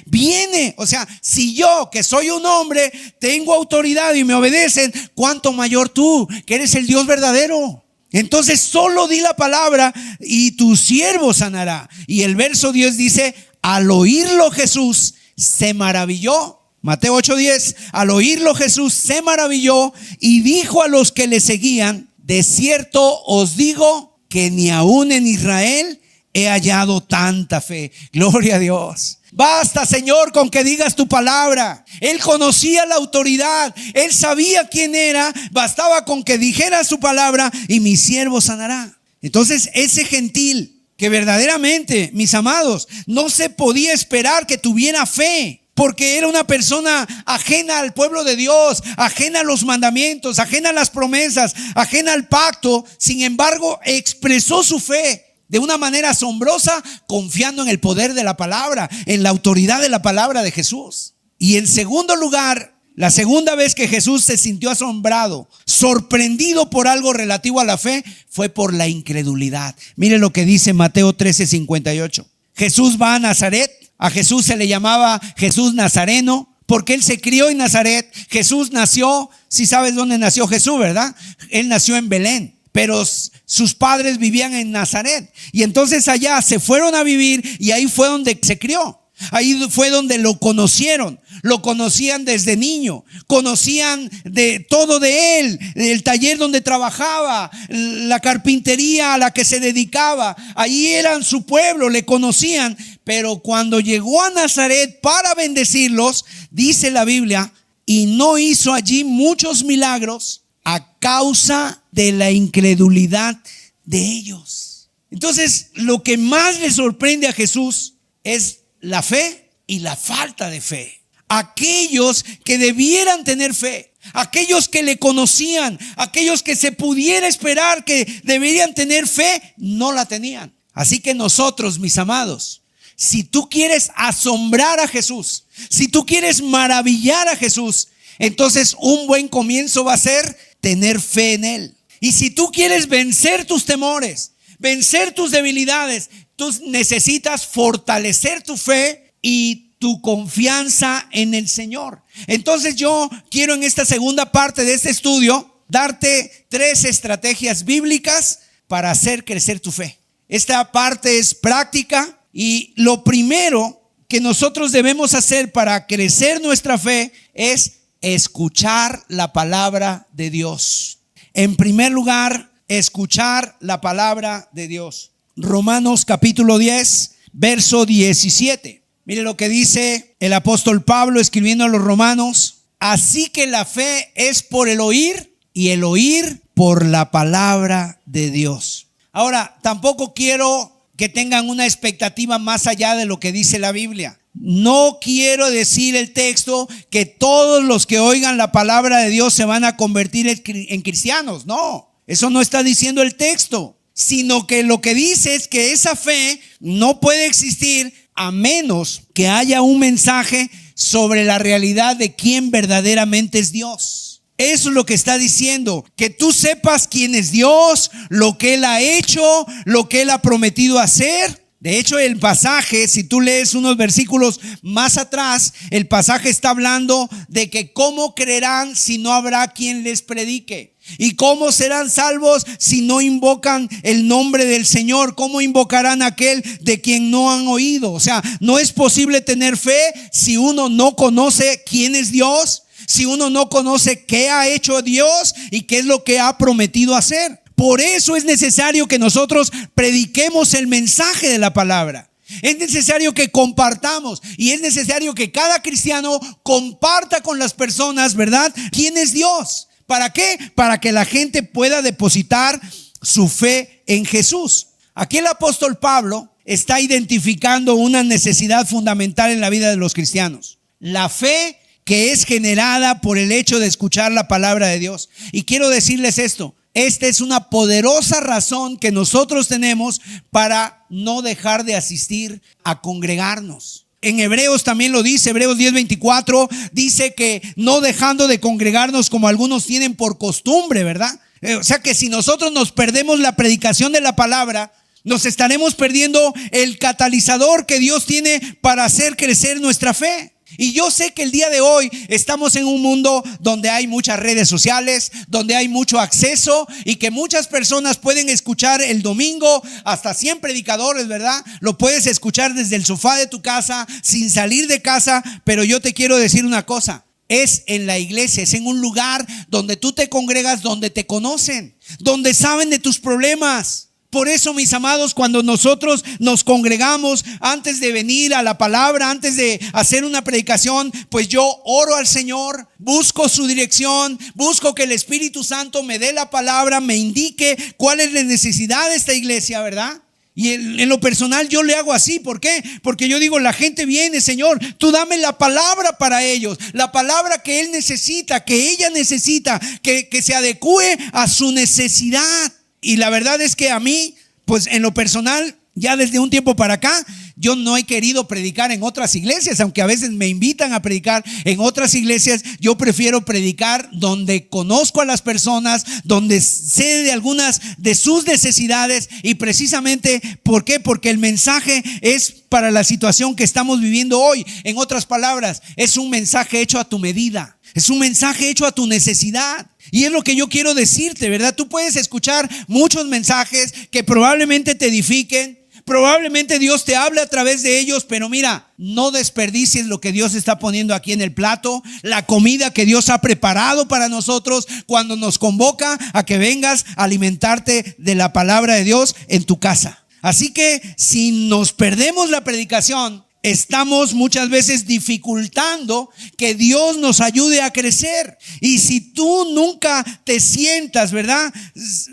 viene. O sea, si yo, que soy un hombre, tengo autoridad y me obedecen, ¿cuánto mayor tú, que eres el Dios verdadero? Entonces solo di la palabra y tu siervo sanará. Y el verso 10 dice: al oírlo Jesús se maravilló. Mateo 8:10. Al oírlo Jesús se maravilló y dijo a los que le seguían: de cierto os digo que ni aún en Israel he hallado tanta fe. Gloria a Dios. Basta, Señor, con que digas tu palabra. Él conocía la autoridad, él sabía quién era. Bastaba con que dijera su palabra y mi siervo sanará. Entonces ese gentil, que verdaderamente, mis amados, no se podía esperar que tuviera fe, porque era una persona ajena al pueblo de Dios, ajena a los mandamientos, ajena a las promesas, ajena al pacto. Sin embargo, expresó su fe de una manera asombrosa, confiando en el poder de la palabra, en la autoridad de la palabra de Jesús. Y en segundo lugar, la segunda vez que Jesús se sintió asombrado, sorprendido por algo relativo a la fe, fue por la incredulidad. Mire lo que dice Mateo 13:58. Jesús va a Nazaret. A Jesús se le llamaba Jesús Nazareno, porque él se crió en Nazaret. Jesús nació, si sabes dónde nació Jesús, ¿verdad? Él nació en Belén, pero sus padres vivían en Nazaret. Y entonces allá se fueron a vivir y ahí fue donde se crió. Ahí fue donde lo conocieron. Lo conocían desde niño, conocían de todo de él, el taller donde trabajaba, la carpintería a la que se dedicaba. Allí eran su pueblo, le conocían. Pero cuando llegó a Nazaret para bendecirlos, dice la Biblia, y no hizo allí muchos milagros a causa de la incredulidad de ellos. Entonces, lo que más le sorprende a Jesús es la fe y la falta de fe. Aquellos que debieran tener fe, aquellos que le conocían, aquellos que se pudiera esperar que deberían tener fe, no la tenían. Así que nosotros, mis amados, si tú quieres asombrar a Jesús, si tú quieres maravillar a Jesús, entonces un buen comienzo va a ser tener fe en Él. Y si tú quieres vencer tus temores, vencer tus debilidades, tú necesitas fortalecer tu fe y tu confianza en el Señor. Entonces yo quiero en esta segunda parte de este estudio darte 3 estrategias bíblicas para hacer crecer tu fe. Esta parte es práctica y lo primero que nosotros debemos hacer para crecer nuestra fe es escuchar la palabra de Dios. En primer lugar, escuchar la palabra de Dios. Romanos capítulo 10, verso 17. Mire lo que dice el apóstol Pablo escribiendo a los romanos: así que la fe es por el oír y el oír por la palabra de Dios. Ahora, tampoco quiero que tengan una expectativa más allá de lo que dice la Biblia. No quiero decir el texto que todos los que oigan la palabra de Dios se van a convertir en cristianos. No, eso no está diciendo el texto, sino que lo que dice es que esa fe no puede existir a menos que haya un mensaje sobre la realidad de quién verdaderamente es Dios. Eso es lo que está diciendo, que tú sepas quién es Dios, lo que Él ha hecho, lo que Él ha prometido hacer. De hecho, el pasaje, si tú lees unos versículos más atrás, el pasaje está hablando de que cómo creerán si no habrá quien les predique. ¿Y cómo serán salvos si no invocan el nombre del Señor? ¿Cómo invocarán a aquel de quien no han oído? O sea, no es posible tener fe si uno no conoce quién es Dios, si uno no conoce qué ha hecho Dios y qué es lo que ha prometido hacer. Por eso es necesario que nosotros prediquemos el mensaje de la palabra. Es necesario que compartamos y es necesario que cada cristiano comparta con las personas, ¿verdad?, quién es Dios. ¿Para qué? Para que la gente pueda depositar su fe en Jesús. Aquí el apóstol Pablo está identificando una necesidad fundamental en la vida de los cristianos. La fe que es generada por el hecho de escuchar la palabra de Dios. Y quiero decirles esto. Esta es una poderosa razón que nosotros tenemos para no dejar de asistir a congregarnos. En Hebreos también lo dice, Hebreos 10:24, dice que no dejando de congregarnos como algunos tienen por costumbre, ¿verdad? O sea que si nosotros nos perdemos la predicación de la palabra, nos estaremos perdiendo el catalizador que Dios tiene para hacer crecer nuestra fe. Y yo sé que el día de hoy estamos en un mundo donde hay muchas redes sociales, donde hay mucho acceso y que muchas personas pueden escuchar el domingo hasta 100 predicadores, ¿verdad? Lo puedes escuchar desde el sofá de tu casa, sin salir de casa, pero yo te quiero decir una cosa. Es en la iglesia, es en un lugar donde tú te congregas, donde te conocen, donde saben de tus problemas. Por eso, mis amados, cuando nosotros nos congregamos, antes de venir a la palabra, antes de hacer una predicación, pues yo oro al Señor, busco su dirección, busco que el Espíritu Santo me dé la palabra, me indique cuál es la necesidad de esta iglesia, ¿verdad? Y en lo personal yo le hago así. ¿Por qué? Porque yo digo, la gente viene, Señor, tú dame la palabra para ellos, la palabra que él necesita, que ella necesita, que se adecue a su necesidad. Y la verdad es que a mí, pues en lo personal, ya desde un tiempo para acá, yo no he querido predicar en otras iglesias, aunque a veces me invitan a predicar en otras iglesias. Yo prefiero predicar donde conozco a las personas, donde sé de algunas de sus necesidades. Y precisamente, ¿por qué? Porque el mensaje es para la situación que estamos viviendo hoy. En otras palabras, es un mensaje hecho a tu medida. Es un mensaje hecho a tu necesidad. Y es lo que yo quiero decirte, ¿verdad? Tú puedes escuchar muchos mensajes que probablemente te edifiquen. Probablemente Dios te hable a través de ellos, pero mira, no desperdicies lo que Dios está poniendo aquí en el plato, la comida que Dios ha preparado para nosotros cuando nos convoca a que vengas a alimentarte de la palabra de Dios en tu casa. Así que si nos perdemos la predicación, estamos muchas veces dificultando que Dios nos ayude a crecer. Y si tú nunca te sientas, ¿verdad?,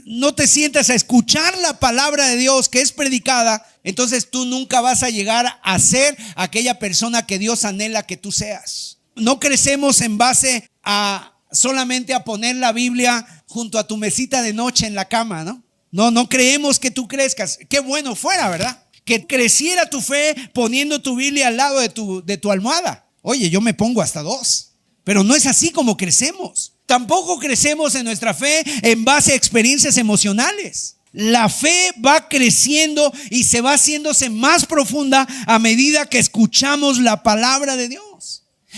no te sientas a escuchar la palabra de Dios que es predicada, entonces tú nunca vas a llegar a ser aquella persona que Dios anhela que tú seas. No crecemos en base a solamente a poner la Biblia junto a tu mesita de noche en la cama, ¿no? No creemos que tú crezcas. Qué bueno fuera, ¿verdad?, que creciera tu fe poniendo tu Biblia al lado de tu almohada. Oye, yo me pongo hasta 2. Pero no es así como crecemos. Tampoco crecemos en nuestra fe en base a experiencias emocionales. La fe va creciendo y se va haciéndose más profunda a medida que escuchamos la palabra de Dios.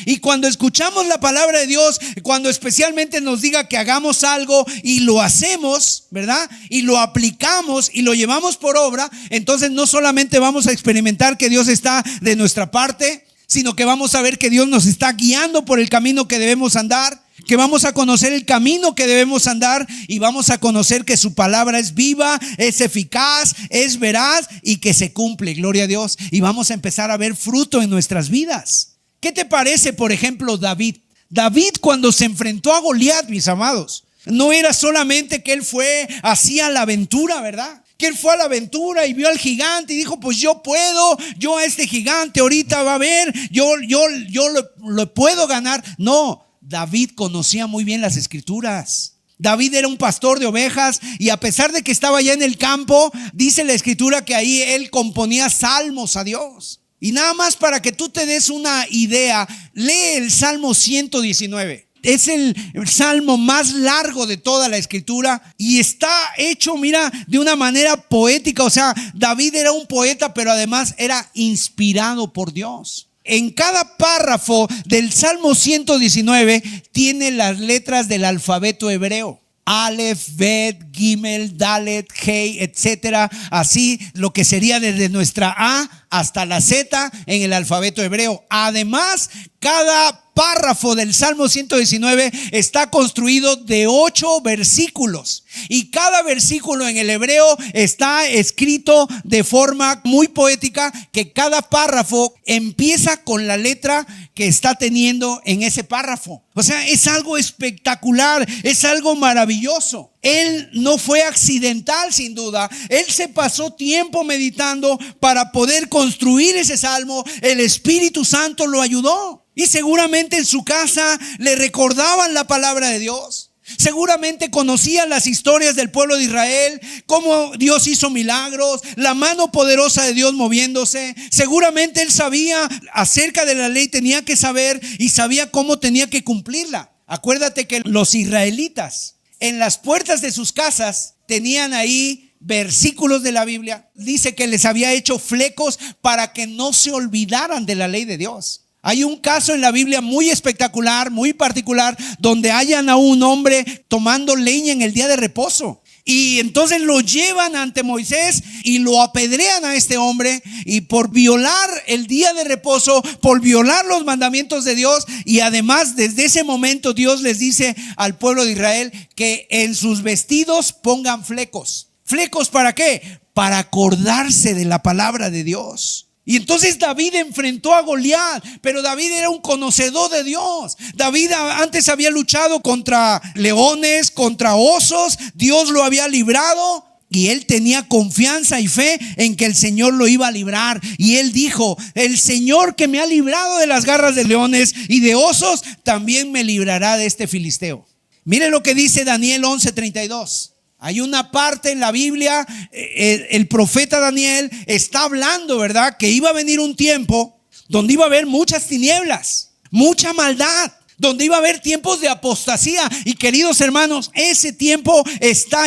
Y cuando escuchamos la palabra de Dios, cuando especialmente nos diga que hagamos algo y lo hacemos, ¿verdad?, y lo aplicamos y lo llevamos por obra, entonces no solamente vamos a experimentar que Dios está de nuestra parte, sino que vamos a ver que Dios nos está guiando por el camino que debemos andar, que vamos a conocer el camino que debemos andar y vamos a conocer que su palabra es viva, es eficaz, es veraz y que se cumple, gloria a Dios. Y vamos a empezar a ver fruto en nuestras vidas. ¿Qué te parece, por ejemplo, David? David, cuando se enfrentó a Goliat, mis amados, no era solamente que él fue así a la aventura, ¿verdad? Que él fue a la aventura y vio al gigante y dijo, pues yo puedo, yo a este gigante ahorita va a ver, yo lo puedo ganar. No, David conocía muy bien las escrituras. David era un pastor de ovejas y a pesar de que estaba allá en el campo, dice la escritura que ahí él componía salmos a Dios. Y nada más para que tú te des una idea, lee el Salmo 119. Es el salmo más largo de toda la escritura y está hecho, mira, de una manera poética. O sea, David era un poeta, pero además era inspirado por Dios. En cada párrafo del Salmo 119 tiene las letras del alfabeto hebreo. Aleph, Bet, Gimel, Dalet, Hei, etcétera. Así lo que sería desde nuestra A hasta la Z en el alfabeto hebreo. Además, cada párrafo del Salmo 119 está construido de 8 versículos. Y cada versículo en el hebreo está escrito de forma muy poética, que cada párrafo empieza con la letra que está teniendo en ese párrafo. O sea, es algo espectacular, es algo maravilloso. Él no fue accidental, sin duda. Él se pasó tiempo meditando para poder construir ese salmo. El Espíritu Santo lo ayudó. Y seguramente en su casa le recordaban la palabra de Dios. Seguramente conocían las historias del pueblo de Israel, cómo Dios hizo milagros, la mano poderosa de Dios moviéndose. Seguramente él sabía acerca de la ley, tenía que saber y sabía cómo tenía que cumplirla. Acuérdate que los israelitas en las puertas de sus casas tenían ahí versículos de la Biblia. Dice que les había hecho flecos para que no se olvidaran de la ley de Dios. Hay un caso en la Biblia muy espectacular, muy particular, donde hallan a un hombre tomando leña en el día de reposo. Y entonces lo llevan ante Moisés y lo apedrean a este hombre, y por violar el día de reposo, por violar los mandamientos de Dios. Y además desde ese momento Dios les dice al pueblo de Israel que en sus vestidos pongan flecos. ¿Flecos para qué? Para acordarse de la palabra de Dios. Y entonces David enfrentó a Goliat, pero David era un conocedor de Dios. David antes había luchado contra leones, contra osos. Dios lo había librado y él tenía confianza y fe en que el Señor lo iba a librar. Y él dijo: el Señor que me ha librado de las garras de leones y de osos, también me librará de este filisteo. Mire lo que dice Daniel 11:32. Hay una parte en la Biblia, el profeta Daniel está hablando, ¿verdad?, que iba a venir un tiempo donde iba a haber muchas tinieblas, mucha maldad, donde iba a haber tiempos de apostasía. Y queridos hermanos, ese tiempo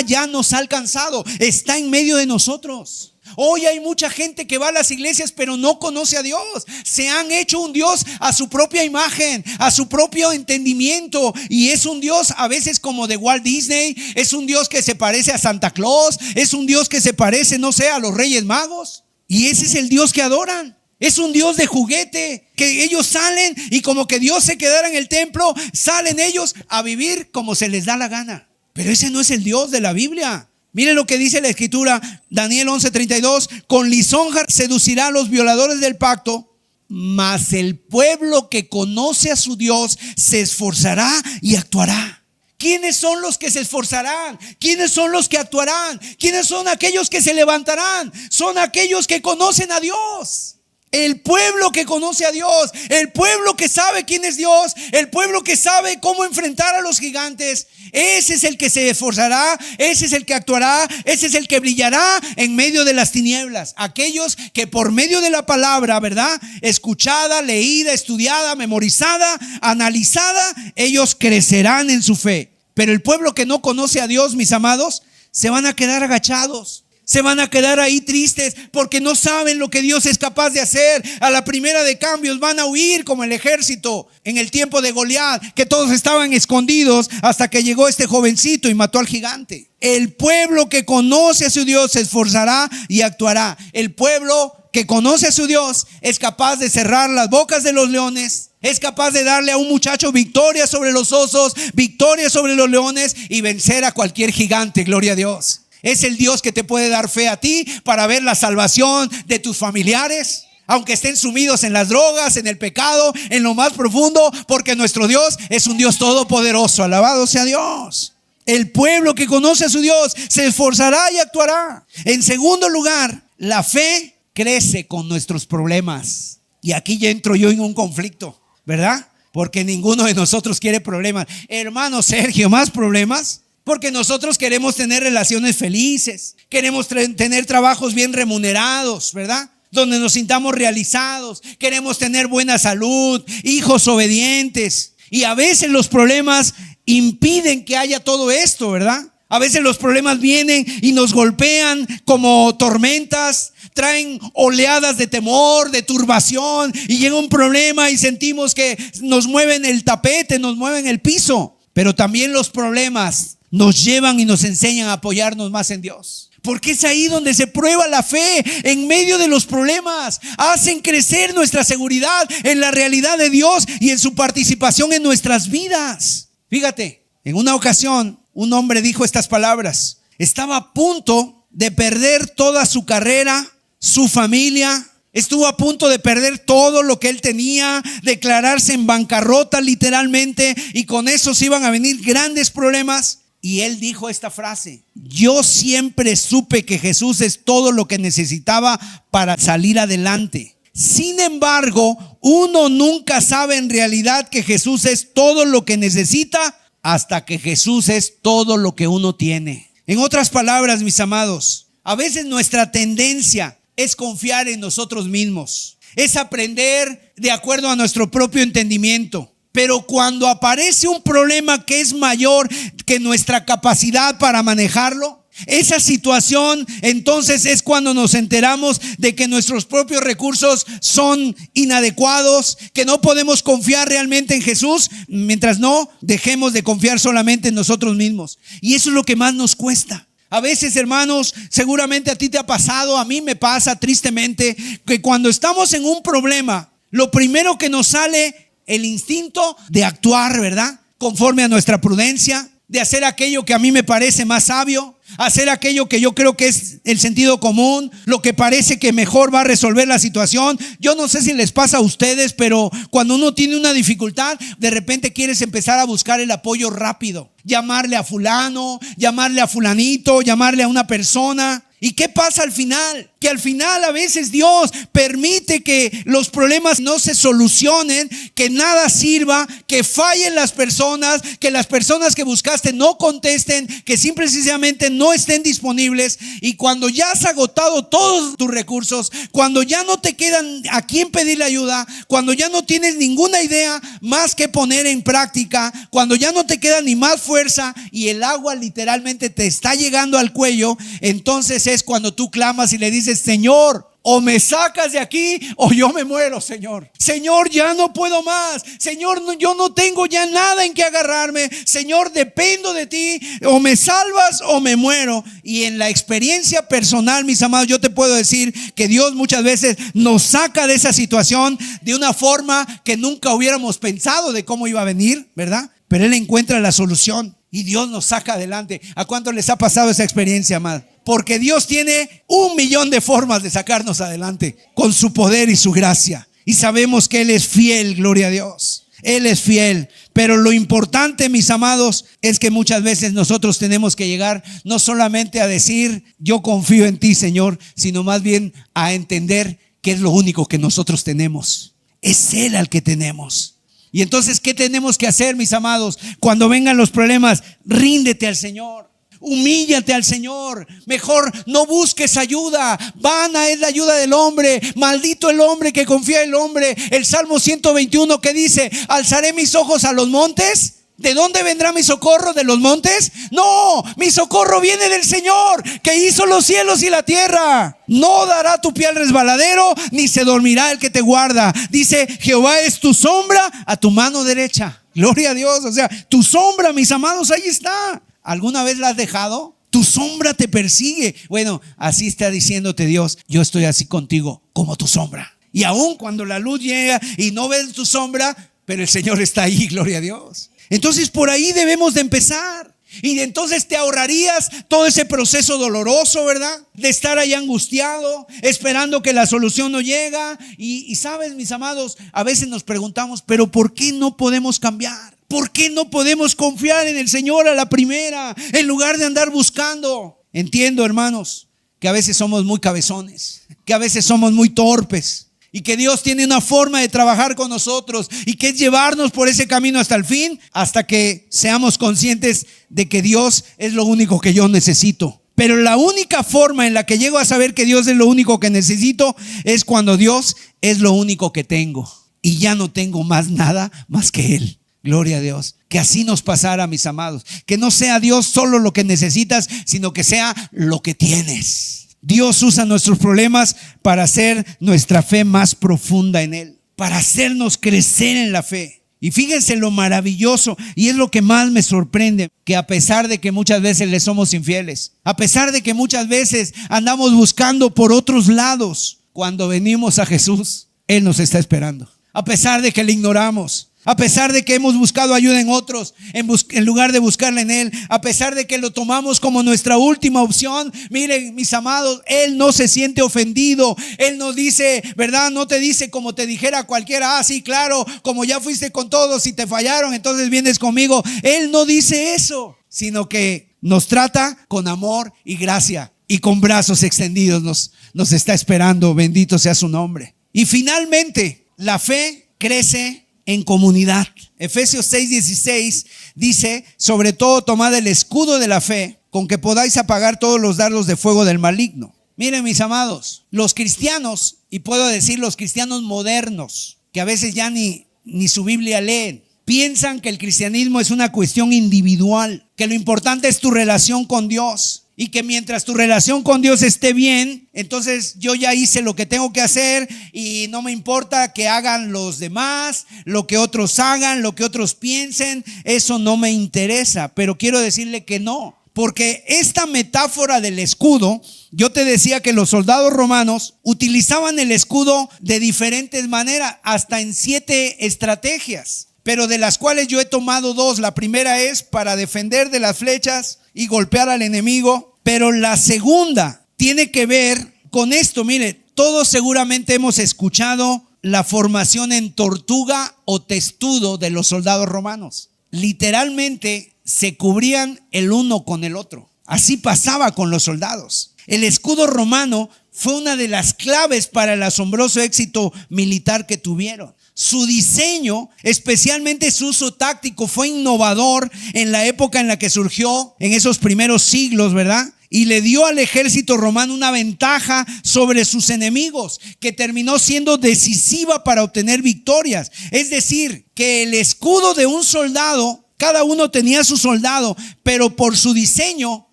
ya nos ha alcanzado, está en medio de nosotros. Hoy hay mucha gente que va a las iglesias pero no conoce a Dios. Se han hecho un Dios a su propia imagen, a su propio entendimiento, y es un Dios a veces como de Walt Disney. Es un Dios que se parece a Santa Claus, es un Dios que se parece, no sé, a los Reyes Magos. Y ese es el Dios que adoran. Es un Dios de juguete, que ellos salen y como que Dios se quedara en el templo, salen ellos a vivir como se les da la gana. Pero ese no es el Dios de la Biblia. Miren lo que dice la escritura, Daniel 11:32. Con lisonja seducirá a los violadores del pacto, mas el pueblo que conoce a su Dios se esforzará y actuará. ¿Quiénes son los que se esforzarán? ¿Quiénes son los que actuarán? ¿Quiénes son aquellos que se levantarán? Son aquellos que conocen a Dios. El pueblo que conoce a Dios, el pueblo que sabe quién es Dios, el pueblo que sabe cómo enfrentar a los gigantes. Ese es el que se esforzará, ese es el que actuará, ese es el que brillará en medio de las tinieblas. Aquellos que por medio de la palabra, ¿verdad?, escuchada, leída, estudiada, memorizada, analizada, ellos crecerán en su fe. Pero el pueblo que no conoce a Dios, mis amados, se van a quedar agachados. Se van a quedar ahí tristes porque no saben lo que Dios es capaz de hacer. A la primera de cambios van a huir como el ejército en el tiempo de Goliat, que todos estaban escondidos hasta que llegó este jovencito y mató al gigante. El pueblo que conoce a su Dios se esforzará y actuará. El pueblo que conoce a su Dios es capaz de cerrar las bocas de los leones. Es capaz de darle a un muchacho victoria sobre los osos, victoria sobre los leones y vencer a cualquier gigante. Gloria a Dios. Es el Dios que te puede dar fe a ti para ver la salvación de tus familiares, aunque estén sumidos en las drogas, en el pecado, en lo más profundo, porque nuestro Dios es un Dios todopoderoso. Alabado sea Dios. El pueblo que conoce a su Dios se esforzará y actuará. En segundo lugar, la fe crece con nuestros problemas. Y aquí ya entro yo en un conflicto, ¿verdad? Porque ninguno de nosotros quiere problemas. Hermano Sergio, ¿más problemas? Porque nosotros queremos tener relaciones felices, queremos tener trabajos bien remunerados, ¿verdad?, donde nos sintamos realizados, queremos tener buena salud, hijos obedientes. Y a veces los problemas impiden que haya todo esto, ¿verdad? A veces los problemas vienen y nos golpean como tormentas, traen oleadas de temor, de turbación, y llega un problema y sentimos que nos mueven el tapete, nos mueven el piso. Pero también los problemas nos llevan y nos enseñan a apoyarnos más en Dios. Porque es ahí donde se prueba la fe, en medio de los problemas. Hacen crecer nuestra seguridad en la realidad de Dios y en su participación en nuestras vidas. Fíjate, en una ocasión un hombre dijo estas palabras. Estaba a punto de perder toda su carrera, su familia. Estuvo a punto de perder todo lo que él tenía, declararse en bancarrota literalmente, y con eso se iban a venir grandes problemas. Y él dijo esta frase: yo siempre supe que Jesús es todo lo que necesitaba para salir adelante. Sin embargo, uno nunca sabe en realidad que Jesús es todo lo que necesita hasta que Jesús es todo lo que uno tiene. En otras palabras, mis amados, a veces nuestra tendencia es confiar en nosotros mismos, es aprender de acuerdo a nuestro propio entendimiento. Pero cuando aparece un problema que es mayor que nuestra capacidad para manejarlo, esa situación entonces es cuando nos enteramos de que nuestros propios recursos son inadecuados, que no podemos confiar realmente en Jesús, mientras no dejemos de confiar solamente en nosotros mismos. Y eso es lo que más nos cuesta. A veces, hermanos, seguramente a ti te ha pasado, a mí me pasa tristemente, que cuando estamos en un problema, lo primero que nos sale el instinto de actuar, ¿verdad? Conforme a nuestra prudencia, de hacer aquello que a mí me parece más sabio, hacer aquello que yo creo que es el sentido común, lo que parece que mejor va a resolver la situación. Yo no sé si les pasa a ustedes, pero cuando uno tiene una dificultad, de repente quieres empezar a buscar el apoyo rápido, llamarle a fulano, llamarle a fulanito, llamarle a una persona. ¿Y qué pasa al final? Que al final a veces Dios permite que los problemas no se solucionen, que nada sirva, que fallen las personas, que las personas que buscaste no contesten, que simple y sencillamente no estén disponibles. Y cuando ya has agotado todos tus recursos, cuando ya no te quedan a quién pedirle ayuda, cuando ya no tienes ninguna idea más que poner en práctica, cuando ya no te queda ni más fuerza y el agua literalmente te está llegando al cuello, entonces es cuando tú clamas y le dices: Señor, o me sacas de aquí o yo me muero, Señor. Señor, ya no puedo más. Señor, yo no tengo ya nada en que agarrarme. Señor, dependo de ti. O me salvas o me muero. Y en la experiencia personal, mis amados, yo te puedo decir que Dios muchas veces nos saca de esa situación de una forma que nunca hubiéramos pensado de cómo iba a venir, ¿verdad? Pero Él encuentra la solución y Dios nos saca adelante. ¿A cuánto les ha pasado esa experiencia, amado? Porque Dios tiene 1,000,000 de formas de sacarnos adelante con su poder y su gracia. Y sabemos que Él es fiel, gloria a Dios. Él es fiel. Pero lo importante, mis amados, es que muchas veces nosotros tenemos que llegar no solamente a decir: yo confío en ti, Señor, sino más bien a entender que es lo único que nosotros tenemos. Es Él al que tenemos. Y entonces, ¿qué tenemos que hacer, mis amados? Cuando vengan los problemas, ríndete al Señor. Humíllate al Señor. Mejor no busques ayuda. Vana es la ayuda del hombre. Maldito el hombre que confía en el hombre. El Salmo 121 que dice: alzaré mis ojos a los montes. ¿De dónde vendrá mi socorro? ¿De los montes? No, mi socorro viene del Señor, que hizo los cielos y la tierra. No dará tu pie al resbaladero, ni se dormirá el que te guarda. Dice: Jehová es tu sombra a tu mano derecha. Gloria a Dios. O sea, tu sombra, mis amados, ahí está. ¿Alguna vez la has dejado? Tu sombra te persigue. Bueno, así está diciéndote Dios: yo estoy así contigo como tu sombra. Y aun cuando la luz llega y no ves tu sombra, pero el Señor está ahí, gloria a Dios. Entonces por ahí debemos de empezar. Y entonces te ahorrarías todo ese proceso doloroso, ¿verdad? De estar ahí angustiado, esperando que la solución no llega. Y sabes, mis amados, a veces nos preguntamos: ¿pero por qué no podemos cambiar? ¿Por qué no podemos confiar en el Señor a la primera, en lugar de andar buscando? Entiendo, hermanos, que a veces somos muy cabezones, que a veces somos muy torpes, y que Dios tiene una forma de trabajar con nosotros, y que es llevarnos por ese camino hasta el fin, hasta que seamos conscientes de que Dios es lo único que yo necesito. Pero la única forma en la que llego a saber que Dios es lo único que necesito es cuando Dios es lo único que tengo, y ya no tengo más nada más que Él. Gloria a Dios. Que así nos pasara, mis amados. Que no sea Dios solo lo que necesitas, sino que sea lo que tienes. Dios usa nuestros problemas para hacer nuestra fe más profunda en Él, para hacernos crecer en la fe. Y fíjense lo maravilloso, y es lo que más me sorprende, que a pesar de que muchas veces le somos infieles, a pesar de que muchas veces andamos buscando por otros lados, cuando venimos a Jesús, Él nos está esperando. A pesar de que le ignoramos, a pesar de que hemos buscado ayuda en otros, en lugar de buscarla en Él, a pesar de que lo tomamos como nuestra última opción, miren, mis amados, Él no se siente ofendido. Él nos dice, ¿verdad? No te dice como te dijera cualquiera, sí, claro, como ya fuiste con todos y te fallaron, entonces vienes conmigo. Él no dice eso, sino que nos trata con amor y gracia, y con brazos extendidos nos está esperando. Bendito sea su nombre. Y finalmente, la fe crece en comunidad. Efesios 6:16 dice: sobre todo tomad el escudo de la fe, con que podáis apagar todos los dardos de fuego del maligno. Miren, mis amados, los cristianos, y puedo decir los cristianos modernos, que a veces ya ni su Biblia leen, piensan que el cristianismo es una cuestión individual, que lo importante es tu relación con Dios, y que mientras tu relación con Dios esté bien, entonces yo ya hice lo que tengo que hacer y no me importa que hagan los demás, lo que otros hagan, lo que otros piensen, eso no me interesa. Pero quiero decirle que no, porque esta metáfora del escudo, yo te decía que los soldados romanos utilizaban el escudo de diferentes maneras, hasta en 7 estrategias, pero de las cuales yo he tomado 2. La primera es para defender de las flechas y golpear al enemigo, pero la segunda tiene que ver con esto. Mire, todos seguramente hemos escuchado la formación en tortuga o testudo de los soldados romanos. Literalmente se cubrían el uno con el otro. Así pasaba con los soldados. El escudo romano fue una de las claves para el asombroso éxito militar que tuvieron. Su diseño, especialmente su uso táctico, fue innovador en la época en la que surgió, en esos primeros siglos, ¿verdad? Y le dio al ejército romano una ventaja sobre sus enemigos, que terminó siendo decisiva para obtener victorias. Es decir, que el escudo de un soldado, cada uno tenía su soldado, pero por su diseño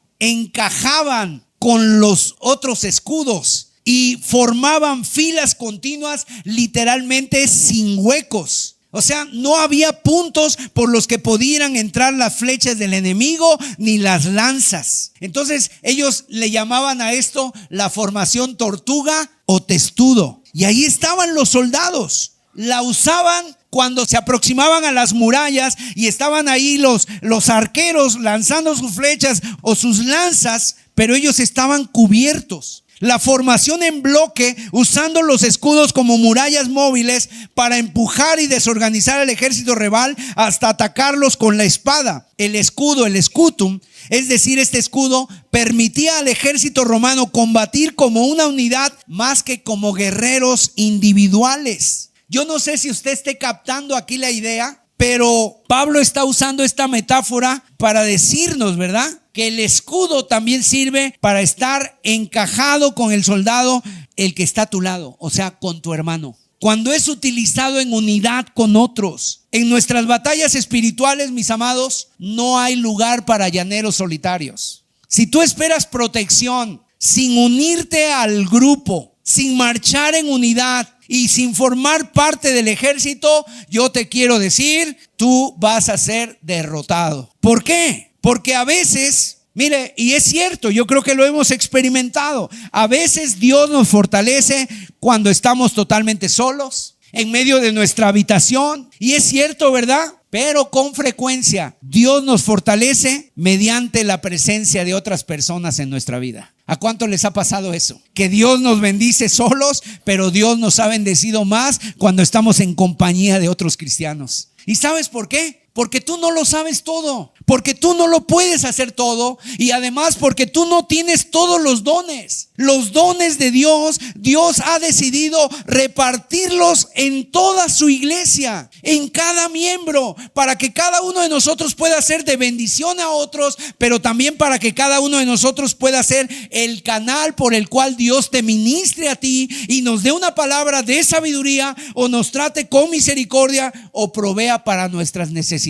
encajaban con los otros escudos y formaban filas continuas, literalmente sin huecos. O sea, no había puntos por los que pudieran entrar las flechas del enemigo ni las lanzas. Entonces ellos le llamaban a esto la formación tortuga o testudo. Y ahí estaban los soldados. La usaban cuando se aproximaban a las murallas y estaban ahí los arqueros lanzando sus flechas o sus lanzas, pero ellos estaban cubiertos. La formación en bloque, usando los escudos como murallas móviles para empujar y desorganizar al ejército rival hasta atacarlos con la espada. El escudo, el scutum, es decir, este escudo permitía al ejército romano combatir como una unidad más que como guerreros individuales. Yo no sé si usted esté captando aquí la idea, pero Pablo está usando esta metáfora para decirnos, ¿verdad?, que el escudo también sirve para estar encajado con el soldado, el que está a tu lado, o sea, con tu hermano. Cuando es utilizado en unidad con otros. En nuestras batallas espirituales, mis amados, no hay lugar para llaneros solitarios. Si tú esperas protección sin unirte al grupo, sin marchar en unidad y sin formar parte del ejército, yo te quiero decir, tú vas a ser derrotado. ¿Por qué? Porque a veces, mire, y es cierto, yo creo que lo hemos experimentado, a veces Dios nos fortalece cuando estamos totalmente solos, en medio de nuestra habitación, y es cierto, ¿verdad? Pero con frecuencia Dios nos fortalece mediante la presencia de otras personas en nuestra vida. ¿A cuánto les ha pasado eso? Que Dios nos bendice solos, pero Dios nos ha bendecido más cuando estamos en compañía de otros cristianos. ¿Y sabes por qué? Porque tú no lo sabes todo, porque tú no lo puedes hacer todo, y además porque tú no tienes todos los dones. Los dones de Dios, Dios ha decidido repartirlos en toda su iglesia, en cada miembro, para que cada uno de nosotros pueda ser de bendición a otros, pero también para que cada uno de nosotros pueda ser el canal por el cual Dios te ministre a ti y nos dé una palabra de sabiduría, o nos trate con misericordia, o provea para nuestras necesidades.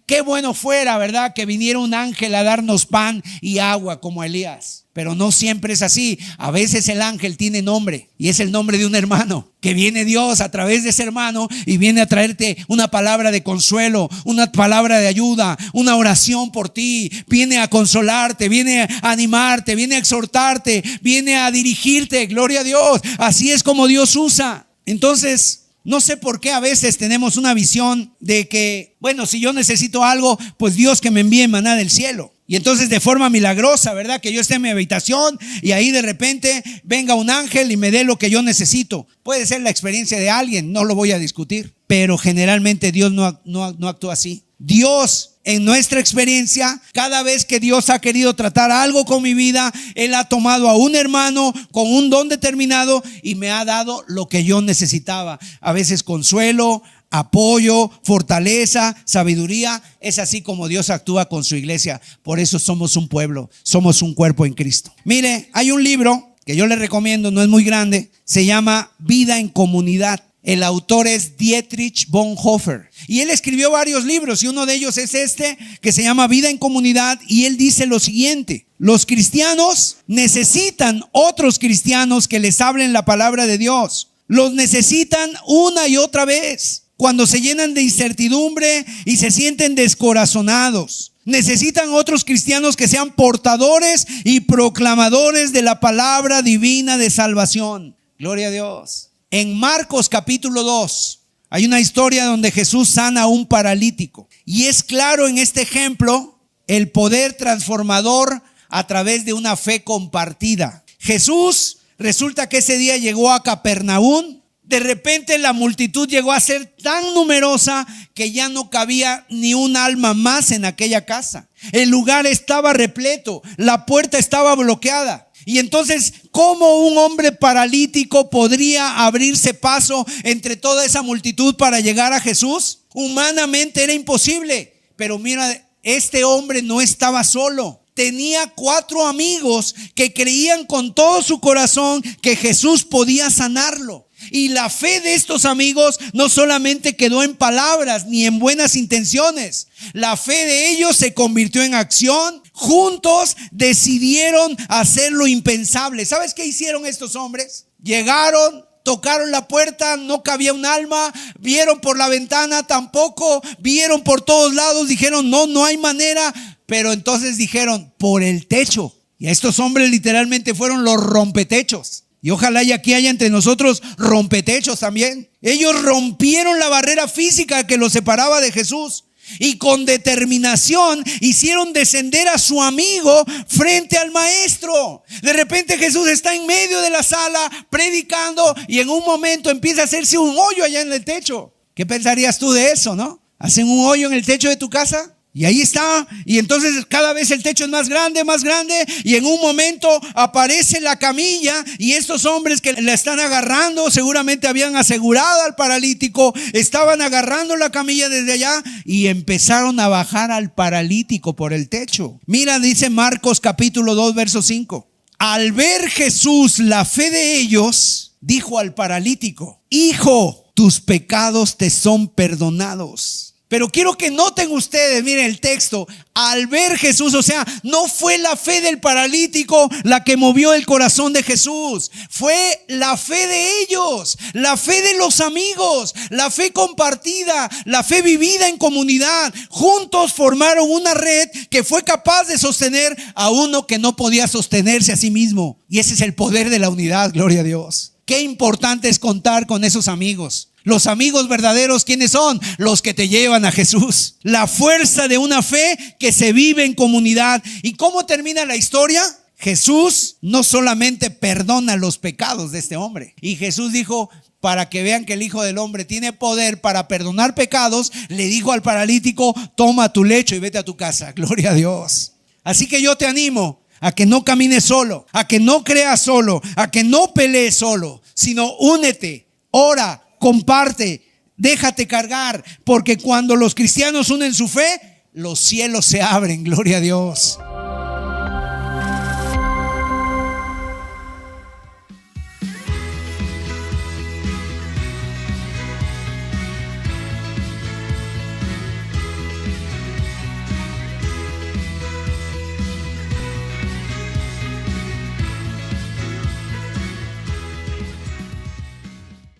Qué bueno fuera, ¿verdad?, que viniera un ángel a darnos pan y agua como Elías. Pero no siempre es así. A veces el ángel tiene nombre y es el nombre de un hermano. Que viene Dios a través de ese hermano y viene a traerte una palabra de consuelo, una palabra de ayuda, una oración por ti. Viene a consolarte, viene a animarte, viene a exhortarte, viene a dirigirte. Gloria a Dios. Así es como Dios usa. Entonces, no sé por qué a veces tenemos una visión de que, bueno, si yo necesito algo, pues Dios que me envíe maná del cielo. Y entonces de forma milagrosa, ¿verdad? Que yo esté en mi habitación y ahí de repente venga un ángel y me dé lo que yo necesito. Puede ser la experiencia de alguien, no lo voy a discutir. Pero generalmente Dios no actúa así. Dios, en nuestra experiencia, cada vez que Dios ha querido tratar algo con mi vida, Él ha tomado a un hermano con un don determinado y me ha dado lo que yo necesitaba. A veces consuelo, apoyo, fortaleza, sabiduría. Es así como Dios actúa con su iglesia. Por eso somos un pueblo, somos un cuerpo en Cristo. Mire, hay un libro que yo le recomiendo, no es muy grande, se llama Vida en Comunidad. El autor es Dietrich Bonhoeffer y él escribió varios libros y uno de ellos es este que se llama Vida en Comunidad, y él dice lo siguiente: los cristianos necesitan otros cristianos que les hablen la palabra de Dios. Los necesitan una y otra vez cuando se llenan de incertidumbre y se sienten descorazonados. Necesitan otros cristianos que sean portadores y proclamadores de la palabra divina de salvación. Gloria a Dios. En Marcos capítulo 2 hay una historia donde Jesús sana a un paralítico. Y es claro en este ejemplo el poder transformador a través de una fe compartida. Jesús resulta que ese día llegó a Capernaum. De repente la multitud llegó a ser tan numerosa que ya no cabía ni un alma más en aquella casa. El lugar estaba repleto, la puerta estaba bloqueada. Y entonces, ¿cómo un hombre paralítico podría abrirse paso entre toda esa multitud para llegar a Jesús? Humanamente era imposible. Pero mira, este hombre no estaba solo. Tenía 4 amigos que creían con todo su corazón que Jesús podía sanarlo. Y la fe de estos amigos no solamente quedó en palabras ni en buenas intenciones. La fe de ellos se convirtió en acción. Juntos decidieron hacer lo impensable. ¿Sabes qué hicieron estos hombres? Llegaron, tocaron la puerta, no cabía un alma. Vieron por la ventana, tampoco. Vieron por todos lados, dijeron no hay manera. Pero entonces dijeron, por el techo. Y estos hombres literalmente fueron los rompetechos. Y ojalá y aquí haya entre nosotros rompetechos también. Ellos rompieron la barrera física que los separaba de Jesús y con determinación hicieron descender a su amigo frente al maestro. De repente Jesús está en medio de la sala predicando y en un momento empieza a hacerse un hoyo allá en el techo. ¿Qué pensarías tú de eso, no? ¿Hacen un hoyo en el techo de tu casa? Y ahí está, y entonces cada vez el techo es más grande, y en un momento aparece la camilla y estos hombres que la están agarrando, seguramente habían asegurado al paralítico, estaban agarrando la camilla desde allá y empezaron a bajar al paralítico por el techo. Mira, dice Marcos capítulo 2 verso 5. Al ver Jesús la fe de ellos, dijo al paralítico: hijo, tus pecados te son perdonados. Pero quiero que noten ustedes, miren el texto, al ver Jesús, o sea, no fue la fe del paralítico la que movió el corazón de Jesús, fue la fe de ellos, la fe de los amigos, la fe compartida, la fe vivida en comunidad. Juntos formaron una red que fue capaz de sostener a uno que no podía sostenerse a sí mismo. Y ese es el poder de la unidad, gloria a Dios. Qué importante es contar con esos amigos. Los amigos verdaderos, ¿quiénes son? Los que te llevan a Jesús. La fuerza de una fe que se vive en comunidad. ¿Y cómo termina la historia? Jesús no solamente perdona los pecados de este hombre. Y Jesús dijo, para que vean que el Hijo del Hombre tiene poder para perdonar pecados, le dijo al paralítico: toma tu lecho y vete a tu casa. Gloria a Dios. Así que yo te animo a que no camines solo, a que no creas solo, a que no pelees solo, sino únete, ora, comparte, déjate cargar, porque cuando los cristianos unen su fe, los cielos se abren, gloria a Dios.